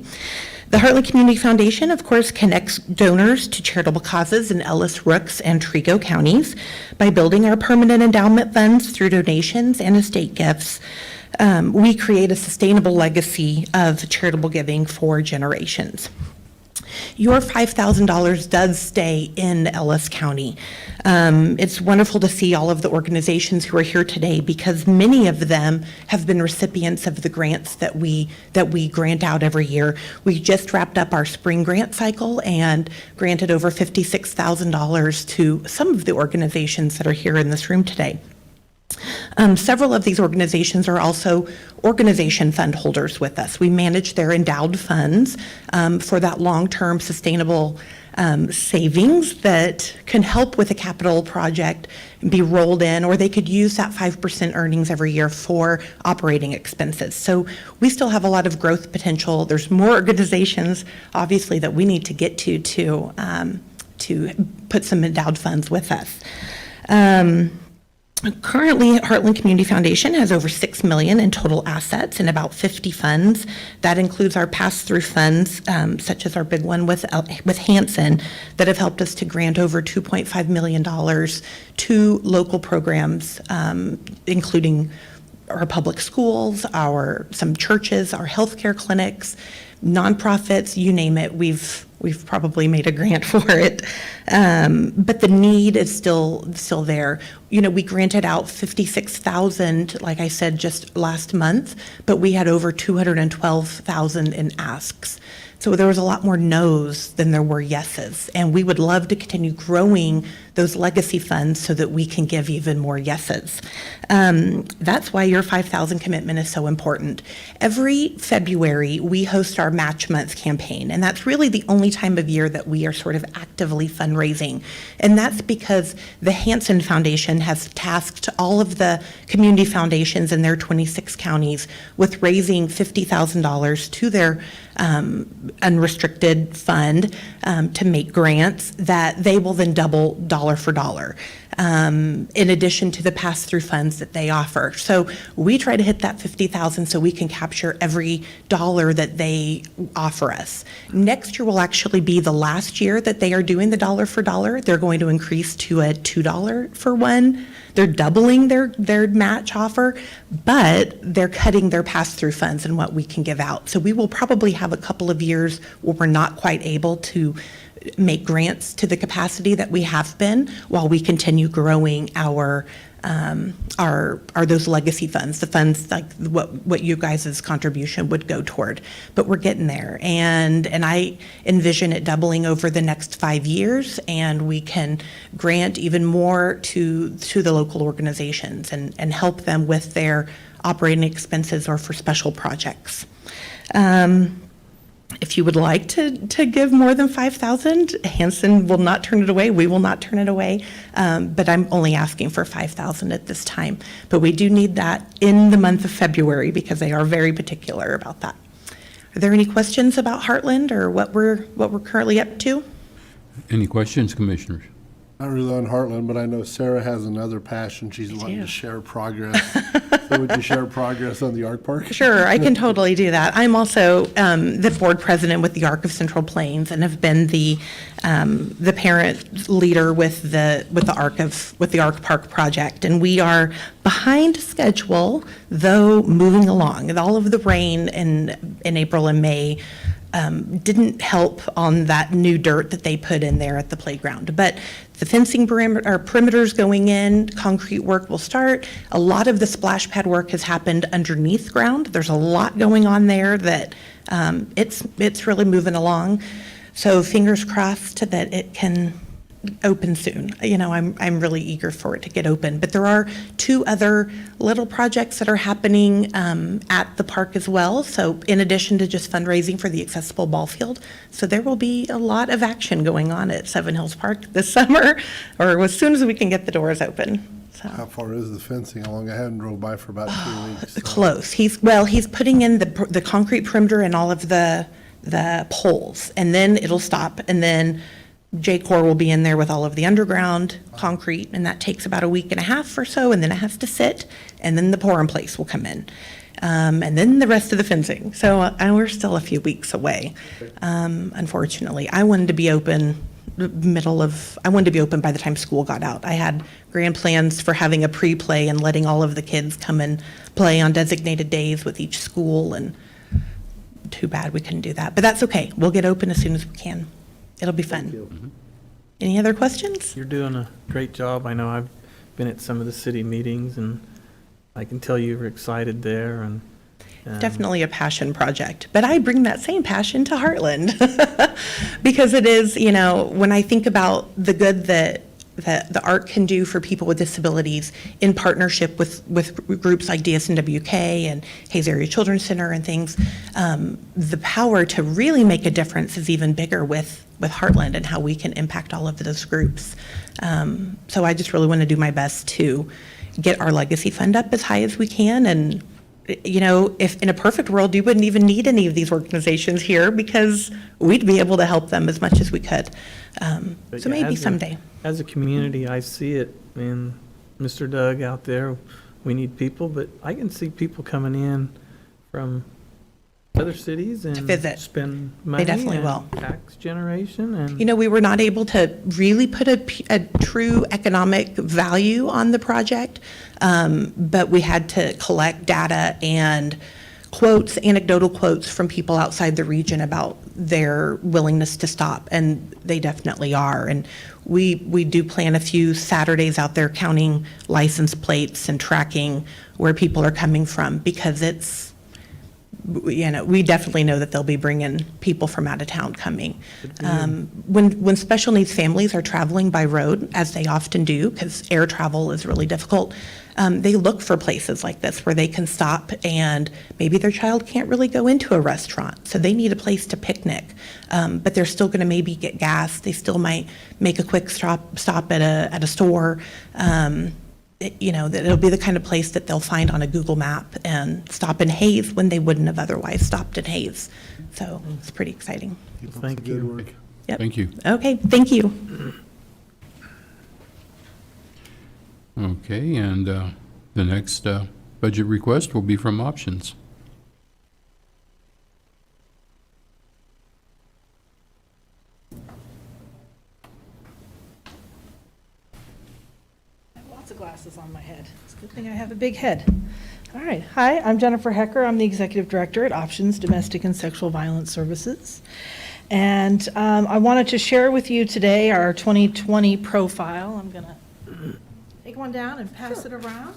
The Heartland Community Foundation, of course, connects donors to charitable causes in Ellis, Rooks, and Trego counties by building our permanent endowment funds through donations and estate gifts. We create a sustainable legacy of charitable giving for generations. Your $5,000 does stay in Ellis County. It's wonderful to see all of the organizations who are here today because many of them have been recipients of the grants that we grant out every year. We just wrapped up our spring grant cycle and granted over $56,000 to some of the organizations that are here in this room today. Several of these organizations are also organization fund holders with us. We manage their endowed funds for that long-term sustainable savings that can help with a capital project and be rolled in, or they could use that 5% earnings every year for operating expenses. So we still have a lot of growth potential. There's more organizations, obviously, that we need to get to put some endowed funds with us. Currently, Heartland Community Foundation has over $6 million in total assets and about 50 funds. That includes our pass-through funds, such as our big one with Hanson, that have helped us to grant over $2.5 million to local programs, including our public schools, some churches, our healthcare clinics, nonprofits, you name it. We've probably made a grant for it, but the need is still there. You know, we granted out 56,000, like I said, just last month, but we had over 212,000 in asks. So there was a lot more no's than there were yeses, and we would love to continue growing those legacy funds so that we can give even more yeses. That's why your 5,000 commitment is so important. Every February, we host our Match Month campaign, and that's really the only time of year that we are sort of actively fundraising. And that's because the Hanson Foundation has tasked all of the community foundations in their 26 counties with raising $50,000 to their unrestricted fund to make grants that they will then double dollar for dollar, in addition to the pass-through funds that they offer. So we try to hit that 50,000 so we can capture every dollar that they offer us. Next year will actually be the last year that they are doing the dollar for dollar. They're going to increase to a $2 for one. They're doubling their match offer, but they're cutting their pass-through funds and what we can give out. So we will probably have a couple of years where we're not quite able to make grants to the capacity that we have been while we continue growing our those legacy funds, the funds like what you guys' contribution would go toward. But we're getting there, and I envision it doubling over the next 5 years, and we can grant even more to the local organizations and help them with their operating expenses or for special projects. If you would like to give more than 5,000, Hanson will not turn it away. We will not turn it away. But I'm only asking for 5,000 at this time. But we do need that in the month of February because they are very particular about that. Are there any questions about Heartland or what we're currently up to? Any questions, Commissioners? Not really on Heartland, but I know Sarah has another passion. She's wanting to share progress. So would you share progress on the Arc Park? Sure, I can totally do that. I'm also the board president with the Arc of Central Plains and have been the parent leader with the Arc Park project. And we are behind schedule, though moving along. All of the rain in April and May didn't help on that new dirt that they put in there at the playground. But the fencing perimeters going in, concrete work will start. A lot of the splash pad work has happened underneath ground. There's a lot going on there that it's really moving along. So fingers crossed that it can open soon. You know, I'm really eager for it to get open. But there are 2 other little projects that are happening at the park as well. So in addition to just fundraising for the accessible ball field, so there will be a lot of action going on at Seven Hills Park this summer, or as soon as we can get the doors open. So. How far is the fencing along? I haven't drove by for about 2 weeks. So. Close. He's putting in the concrete perimeter and all of the poles, and then it'll stop, and then J-Corps will be in there with all of the underground concrete, and that takes about a week and a half or so, and then it has to sit, and then the pour-in-place will come in, and then the rest of the fencing. So we're still a few weeks away, unfortunately. I wanted to be open by the time school got out. I had grand plans for having a pre-play and letting all of the kids come and play on designated days with each school, and too bad we couldn't do that. But that's okay. We'll get open as soon as we can. It'll be fun. Any other questions? You're doing a great job. I know I've been at some of the city meetings, and I can tell you were excited there. And Definitely a passion project, but I bring that same passion to Heartland because it is, you know, when I think about the good that the art can do for people with disabilities in partnership with groups like DSNWK and Hayes Area Children's Center and things, the power to really make a difference is even bigger with Heartland and how we can impact all of those groups. So I just really want to do my best to get our legacy fund up as high as we can. And you know, if in a perfect world, you wouldn't even need any of these organizations here because we'd be able to help them as much as we could. But So yeah, maybe as a- someday. As a community, I see it, and Mr. Doug out there, we need people, but I can see people coming in from other cities and visit. spend money. definitely and will. Tax generation and. You know, we were not able to really put a true economic value on the project, but we had to collect data and quotes, anecdotal quotes from people outside the region about their willingness to stop, and they definitely are. And we do plan a few Saturdays out there counting license plates and tracking where people are coming from, because it's, you know, we definitely know that they'll be bringing people from out of town coming. When special needs families are traveling by road, as they often do, because air travel is really difficult, they look for places like this where they can stop, and maybe their child can't really go into a restaurant, so they need a place to picnic. But they're still going to maybe get gas. They still might make a quick stop at a store. You know, that it'll be the kind of place that they'll find on a Google map and stop in Hayes when they wouldn't have otherwise stopped in Hayes. So it's pretty exciting. Thank you. Yep. Thank you. Okay, thank you. Okay, and the next budget request will be from Options. Lots of glasses on my head. It's a good thing I have a big head. All right. Hi, I'm Jennifer Hecker. I'm the Executive Director at Options Domestic and Sexual Violence Services. And I wanted to share with you today our 2020 profile. I'm going to take one down and pass it around.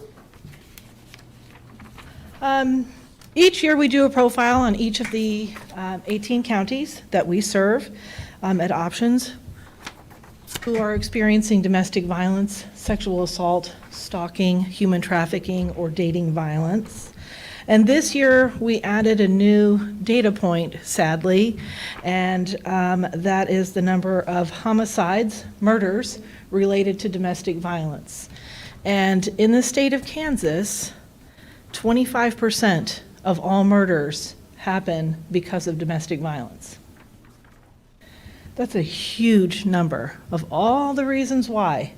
Each year we do a profile on each of the 18 counties that we serve at Options who are experiencing domestic violence, sexual assault, stalking, human trafficking, or dating violence. And this year, we added a new data point, sadly, and that is the number of homicides, murders, related to domestic violence. And in the state of Kansas, 25% of all murders happen because of domestic violence. That's a huge number. Of all the reasons why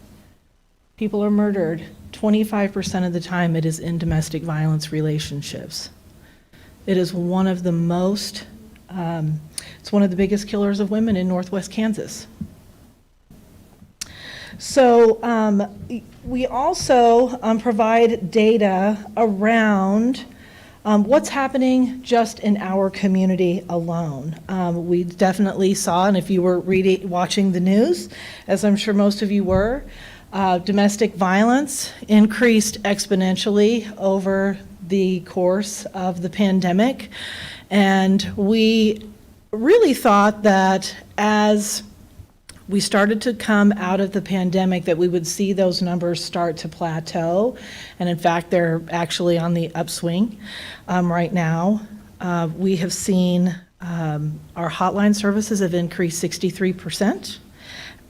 people are murdered, 25% of the time it is in domestic violence relationships. It is one of the most, it's one of the biggest killers of women in Northwest Kansas. So we also provide data around what's happening just in our community alone. We definitely saw, and if you were watching the news, as I'm sure most of you were, domestic violence increased exponentially over the course of the pandemic. And we really thought that as we started to come out of the pandemic, that we would see those numbers start to plateau. And in fact, they're actually on the upswing right now. We have seen our hotline services have increased 63%.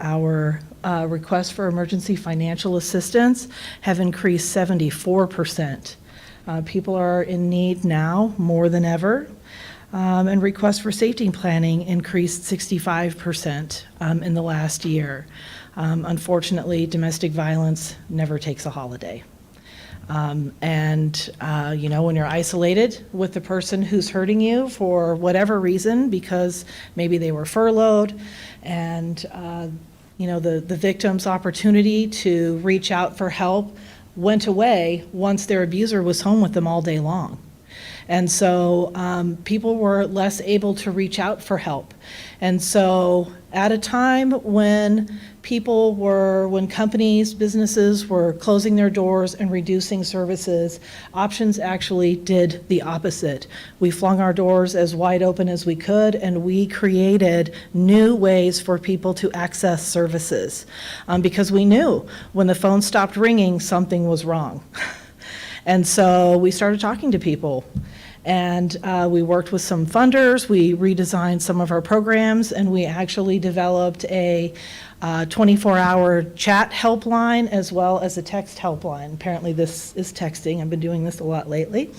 Our requests for emergency financial assistance have increased 74%. People are in need now more than ever. And requests for safety planning increased 65% in the last year. Unfortunately, domestic violence never takes a holiday. You know, when you're isolated with the person who's hurting you for whatever reason, because maybe they were furloughed, and you know, the victim's opportunity to reach out for help went away once their abuser was home with them all day long. And so people were less able to reach out for help. And so at a time when when companies, businesses were closing their doors and reducing services, Options actually did the opposite. We flung our doors as wide open as we could, and we created new ways for people to access services, because we knew when the phone stopped ringing, something was wrong. And so we started talking to people. And we worked with some funders, we redesigned some of our programs, and we actually developed a 24-hour chat helpline as well as a text helpline. Apparently this is texting. I've been doing this a lot lately.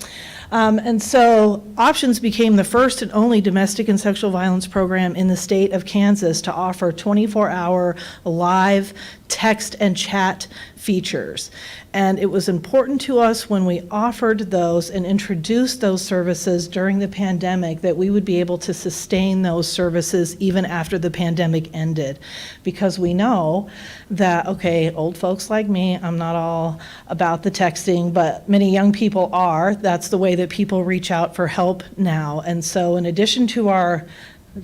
And so Options became the first and only domestic and sexual violence program in the state of Kansas to offer 24-hour live text and chat features. And it was important to us when we offered those and introduced those services during the pandemic that we would be able to sustain those services even after the pandemic ended. Because we know that, okay, old folks like me, I'm not all about the texting, but many young people are. That's the way that people reach out for help now. And so in addition to our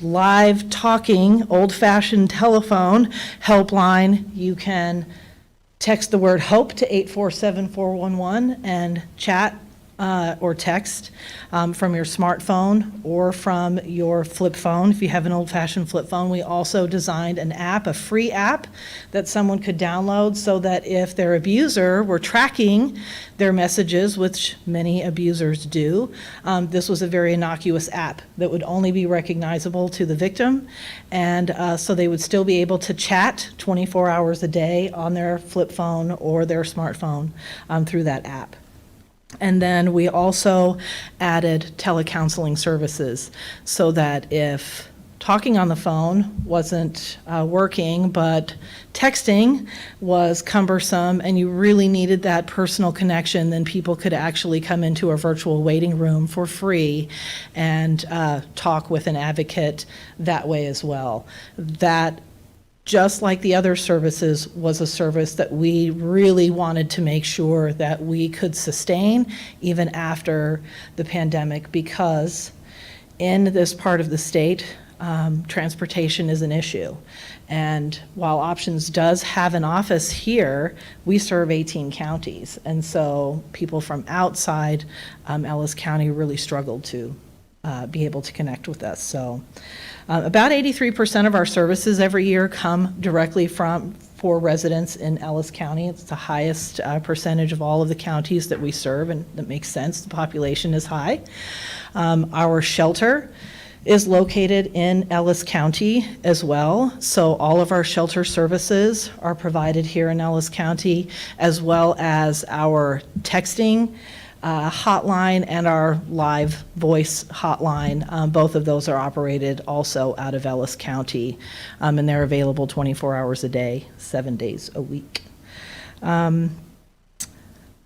live talking, old-fashioned telephone helpline, you can text the word HOPE to 847-411 and chat or text from your smartphone or from your flip phone. If you have an old-fashioned flip phone, we also designed an app, a free app that someone could download so that if their abuser were tracking their messages, which many abusers do, this was a very innocuous app that would only be recognizable to the victim. And so they would still be able to chat 24 hours a day on their flip phone or their smartphone through that app. And then we also added telecounseling services so that if talking on the phone wasn't working, but texting was cumbersome and you really needed that personal connection, then people could actually come into a virtual waiting room for free and talk with an advocate that way as well. That, just like the other services, was a service that we really wanted to make sure that we could sustain even after the pandemic, because in this part of the state, transportation is an issue. And while Options does have an office here, we serve 18 counties. And so people from outside Ellis County really struggled to be able to connect with us. So about 83% of our services every year come directly for residents in Ellis County. It's the highest percentage of all of the counties that we serve, and that makes sense. The population is high. Our shelter is located in Ellis County as well. So all of our shelter services are provided here in Ellis County, as well as our texting hotline and our live voice hotline. Both of those are operated also out of Ellis County, and they're available 24 hours a day, 7 days a week.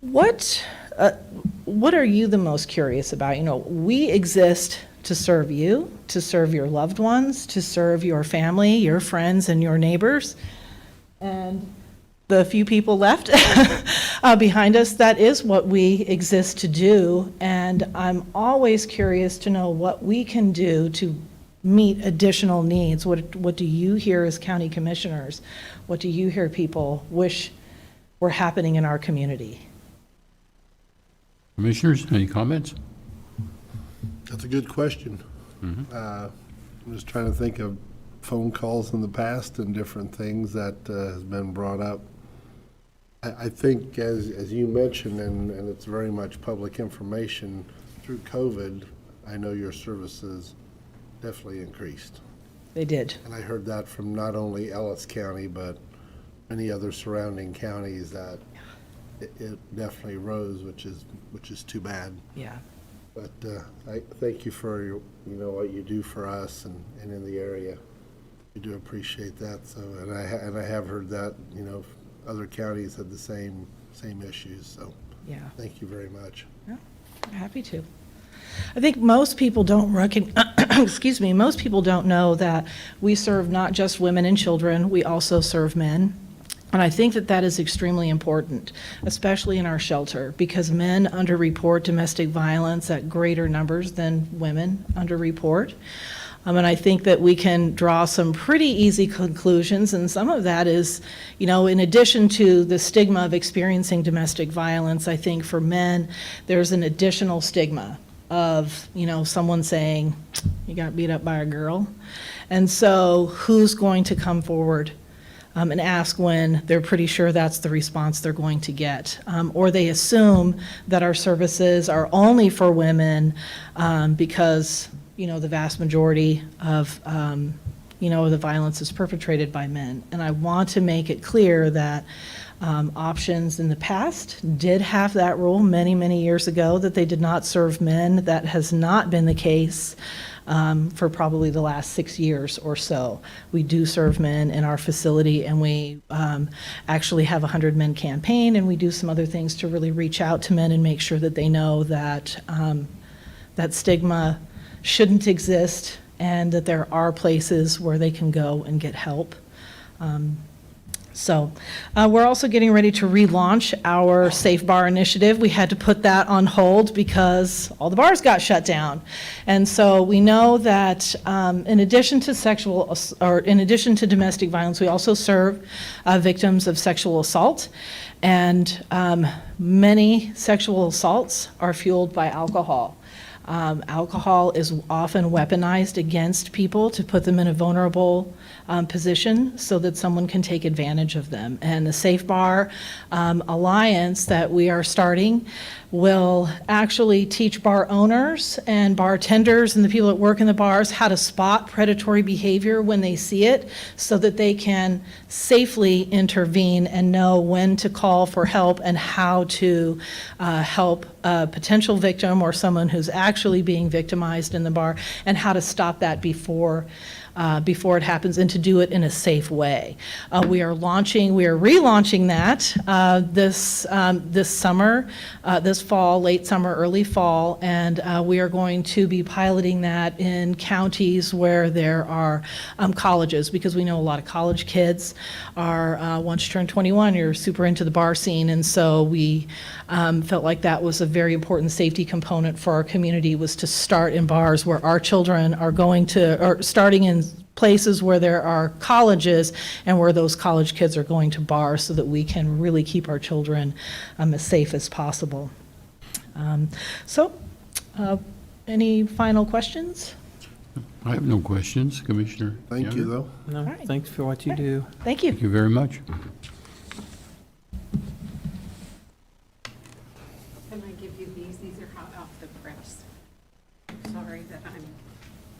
What are you the most curious about? You know, we exist to serve you, to serve your loved ones, to serve your family, your friends, and your neighbors. And the few people left behind us, that is what we exist to do. And I'm always curious to know what we can do to meet additional needs. What do you hear as county commissioners? What do you hear people wish were happening in our community? Commissioners, any comments? That's a good question. I'm just trying to think of phone calls in the past and different things that has been brought up. I think, as you mentioned, and it's very much public information, through COVID, I know your services definitely increased. They did. And I heard that from not only Ellis County, but many other surrounding counties, that it definitely rose, which is too bad. Yeah. But I thank you for what you do for us and in the area. We do appreciate that. So, and I have heard that other counties had the same issues. So, Yeah. thank you very much. Yeah, I'm happy to. I think most people don't excuse me, most people don't know that we serve not just women and children, we also serve men. And I think that that is extremely important, especially in our shelter, because men underreport domestic violence at greater numbers than women underreport. And I think that we can draw some pretty easy conclusions, and some of that is, in addition to the stigma of experiencing domestic violence, I think for men, there's an additional stigma of, someone saying, you got beat up by a girl. And so who's going to come forward and ask when they're pretty sure that's the response they're going to get? Or they assume that our services are only for women because, the vast majority of, the violence is perpetrated by men. And I want to make it clear that options in the past did have that rule many, many years ago, that they did not serve men. That has not been the case for probably the last 6 years or so. We do serve men in our facility, and we actually have a 100 Men campaign, and we do some other things to really reach out to men and make sure that they know that that stigma shouldn't exist and that there are places where they can go and get help. So we're also getting ready to relaunch our Safe Bar initiative. We had to put that on hold because all the bars got shut down. And so we know that in addition to domestic violence, we also serve victims of sexual assault. And many sexual assaults are fueled by alcohol. Alcohol is often weaponized against people to put them in a vulnerable position so that someone can take advantage of them. And the Safe Bar Alliance that we are starting will actually teach bar owners and bartenders and the people that work in the bars how to spot predatory behavior when they see it, so that they can safely intervene and know when to call for help and how to help a potential victim or someone who's actually being victimized in the bar, and how to stop that before it happens, and to do it in a safe way. We are relaunching that this summer, this fall, late summer, early fall, and we are going to be piloting that in counties where there are colleges, because we know a lot of college kids are, once you turn 21, you're super into the bar scene, and so we felt like that was a very important safety component for our community, was to start in bars where our children are starting in places where there are colleges and where those college kids are going to bars, so that we can really keep our children as safe as possible. Any final questions? I have no questions, Commissioner. Thank you, though. No, right. thanks for what you do. Thank you. Thank you very much. Can I give you these? These are hot off the press. Sorry that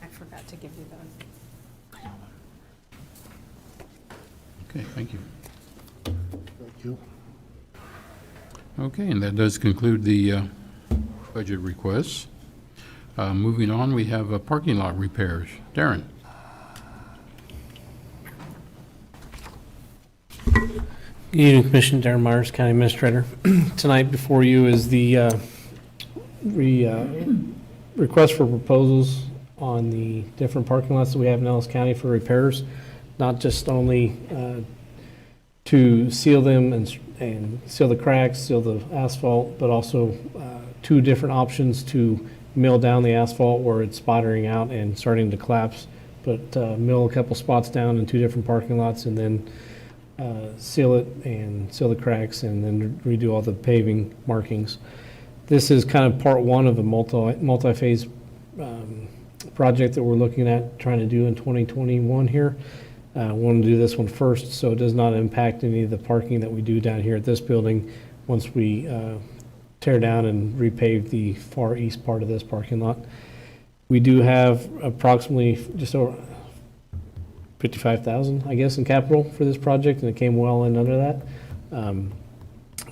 I forgot to give you those. Okay, thank you. Thank you. Okay, and that does conclude the budget requests. Moving on, we have parking lot repairs. Darren? Good evening, Commissioner. Darren Myers, County Administrator. Tonight before you is the request for proposals on the different parking lots that we have in Ellis County for repairs, not just only to seal them and seal the cracks, seal the asphalt, but also 2 different options to mill down the asphalt where it's sputtering out and starting to collapse, but mill a couple spots down in 2 different parking lots, and then seal it and seal the cracks, and then redo all the paving markings. This is kind of part 1 of a multi-phase project that we're looking at trying to do in 2021 here. Want to do this one first so it does not impact any of the parking that we do down here at this building once we tear down and repave the far east part of this parking lot. We do have approximately just over 55,000, I guess, in capital for this project, and it came well in under that.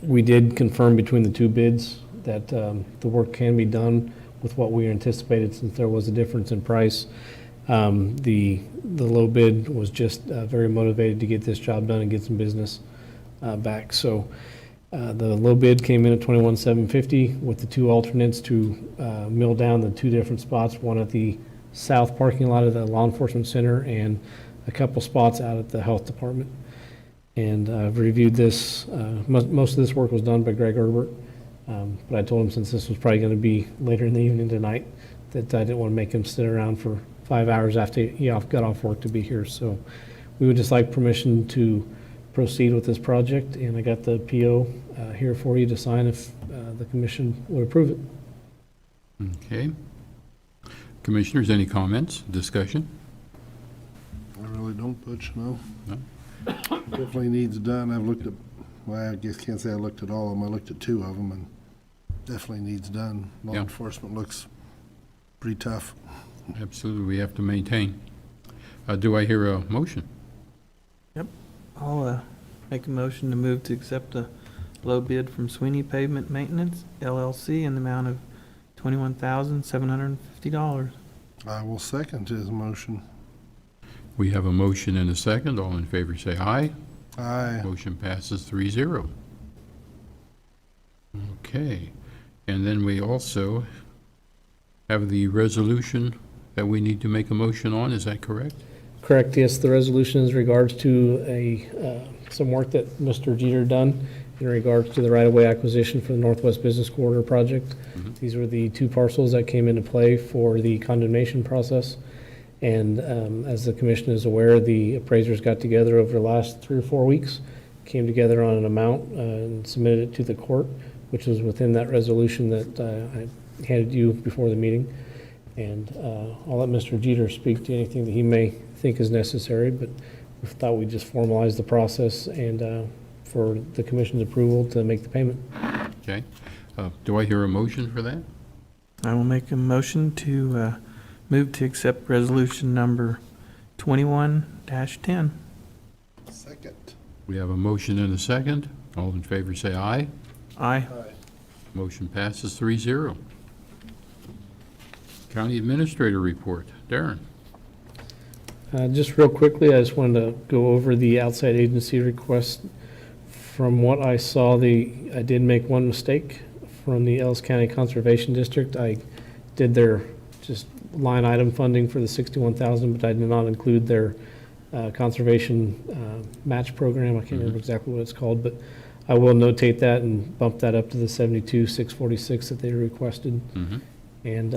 We did confirm between the two bids that the work can be done with what we anticipated since there was a difference in price. The low bid was just very motivated to get this job done and get some business back. So the low bid came in at $21,750 with the two alternates to mill down the two different spots, one at the south parking lot of the law enforcement center and a couple spots out at the health department. And I've reviewed this. Most of this work was done by Greg Herbert, but I told him since this was probably going to be later in the evening tonight that I didn't want to make him sit around for 5 hours after he got off work to be here. So we would just like permission to proceed with this project, and I got the PO here for you to sign if the commission would approve it. Okay. Commissioners, any comments, discussion? I really don't, Butch, no. No? Definitely needs done. I've looked at, well, I guess can't say I looked at all of them. I looked at two of them, and definitely needs done. Law Yeah. enforcement looks pretty tough. Absolutely, we have to maintain. Do I hear a motion? Yep. I'll make a motion to move to accept a low bid from Sweeney Pavement Maintenance LLC in the amount of $21,750. I will second his motion. We have a motion and a second. All in favor say aye. Aye. Motion passes 3-0. Okay. And then we also have the resolution that we need to make a motion on. Is that correct? Correct, yes, the resolution is regards to some work that Mr. Jeter done in regards to the right-of-way acquisition for the Northwest Business Corridor project. These were the two parcels that came into play for the condemnation process. And as the commission is aware, the appraisers got together over the last 3 or 4 weeks, came together on an amount and submitted it to the court, which was within that resolution that I handed you before the meeting. And I'll let Mr. Jeter speak to anything that he may think is necessary, but we thought we'd just formalize the process and for the commission's approval to make the payment. Okay. Do I hear a motion for that? I will make a motion to move to accept resolution number 21-10. Second. We have a motion and a second. All in favor say aye. Aye. Motion passes 3-0. County Administrator report. Darren. Just real quickly, I just wanted to go over the outside agency request. From what I saw, I did make one mistake from the Ellis County Conservation District. I did their just line item funding for the $61,000, but I did not include their conservation match program. I can't remember exactly what it's called, but I will notate that and bump that up to the $72,646 that they requested. And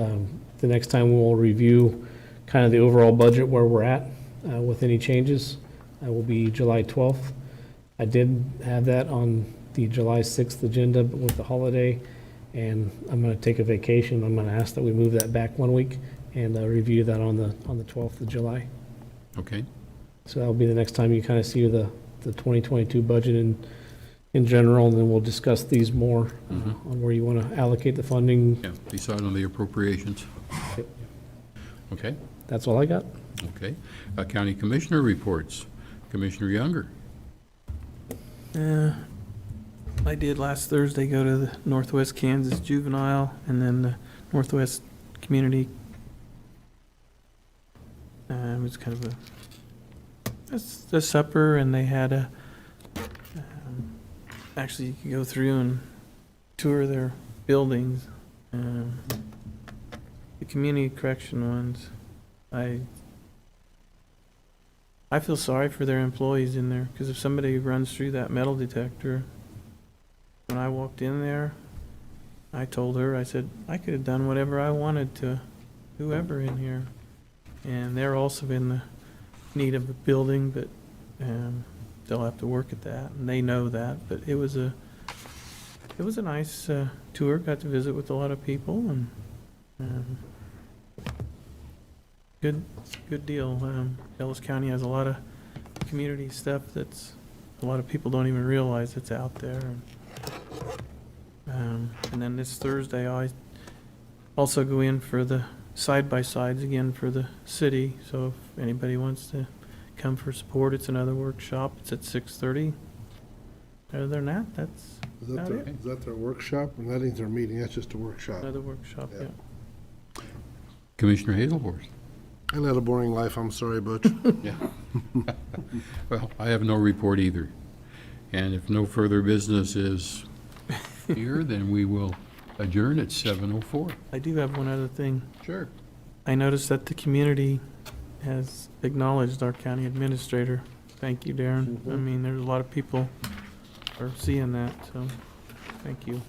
the next time we will review kind of the overall budget where we're at with any changes will be July 12th. I did have that on the July 6th agenda, but with the holiday, and I'm going to take a vacation. I'm going to ask that we move that back 1 week and review that on the 12th of July. Okay. So that'll be the next time you kind of see the 2022 budget in general, and then we'll discuss these more on where you want to allocate the funding. Yeah, decide on the appropriations. Yep. Okay. That's all I got. Okay. County Commissioner reports. Commissioner Younger. I did last Thursday go to the Northwest Kansas Juvenile and then the Northwest Community. It was kind of a supper, and they had a, actually you could go through and tour their buildings. The community correction ones, I feel sorry for their employees in there, because if somebody runs through that metal detector, when I walked in there, I told her, I said, I could have done whatever I wanted to whoever in here. And they're also in the need of a building, but they'll have to work at that, and they know that. But it was a nice tour, got to visit with a lot of people, and Good deal. Ellis County has a lot of community stuff that's, a lot of people don't even realize it's out there. And then this Thursday, I also go in for the side-by-sides again for the city. So if anybody wants to come for support, it's another workshop. It's at 6:30. Other than that, that's about it. Is that their workshop? And that ain't their meeting, that's just a workshop. Another workshop, Yeah. yeah. Commissioner Hazelworth? I led a boring life, I'm sorry, Butch. Yeah. Well, I have no report either. And if no further business is here, then we will adjourn at 7:04. I do have one other thing. Sure. I noticed that the community has acknowledged our county administrator. Thank you, Darren. I mean, there's a lot of people are seeing that, so thank you.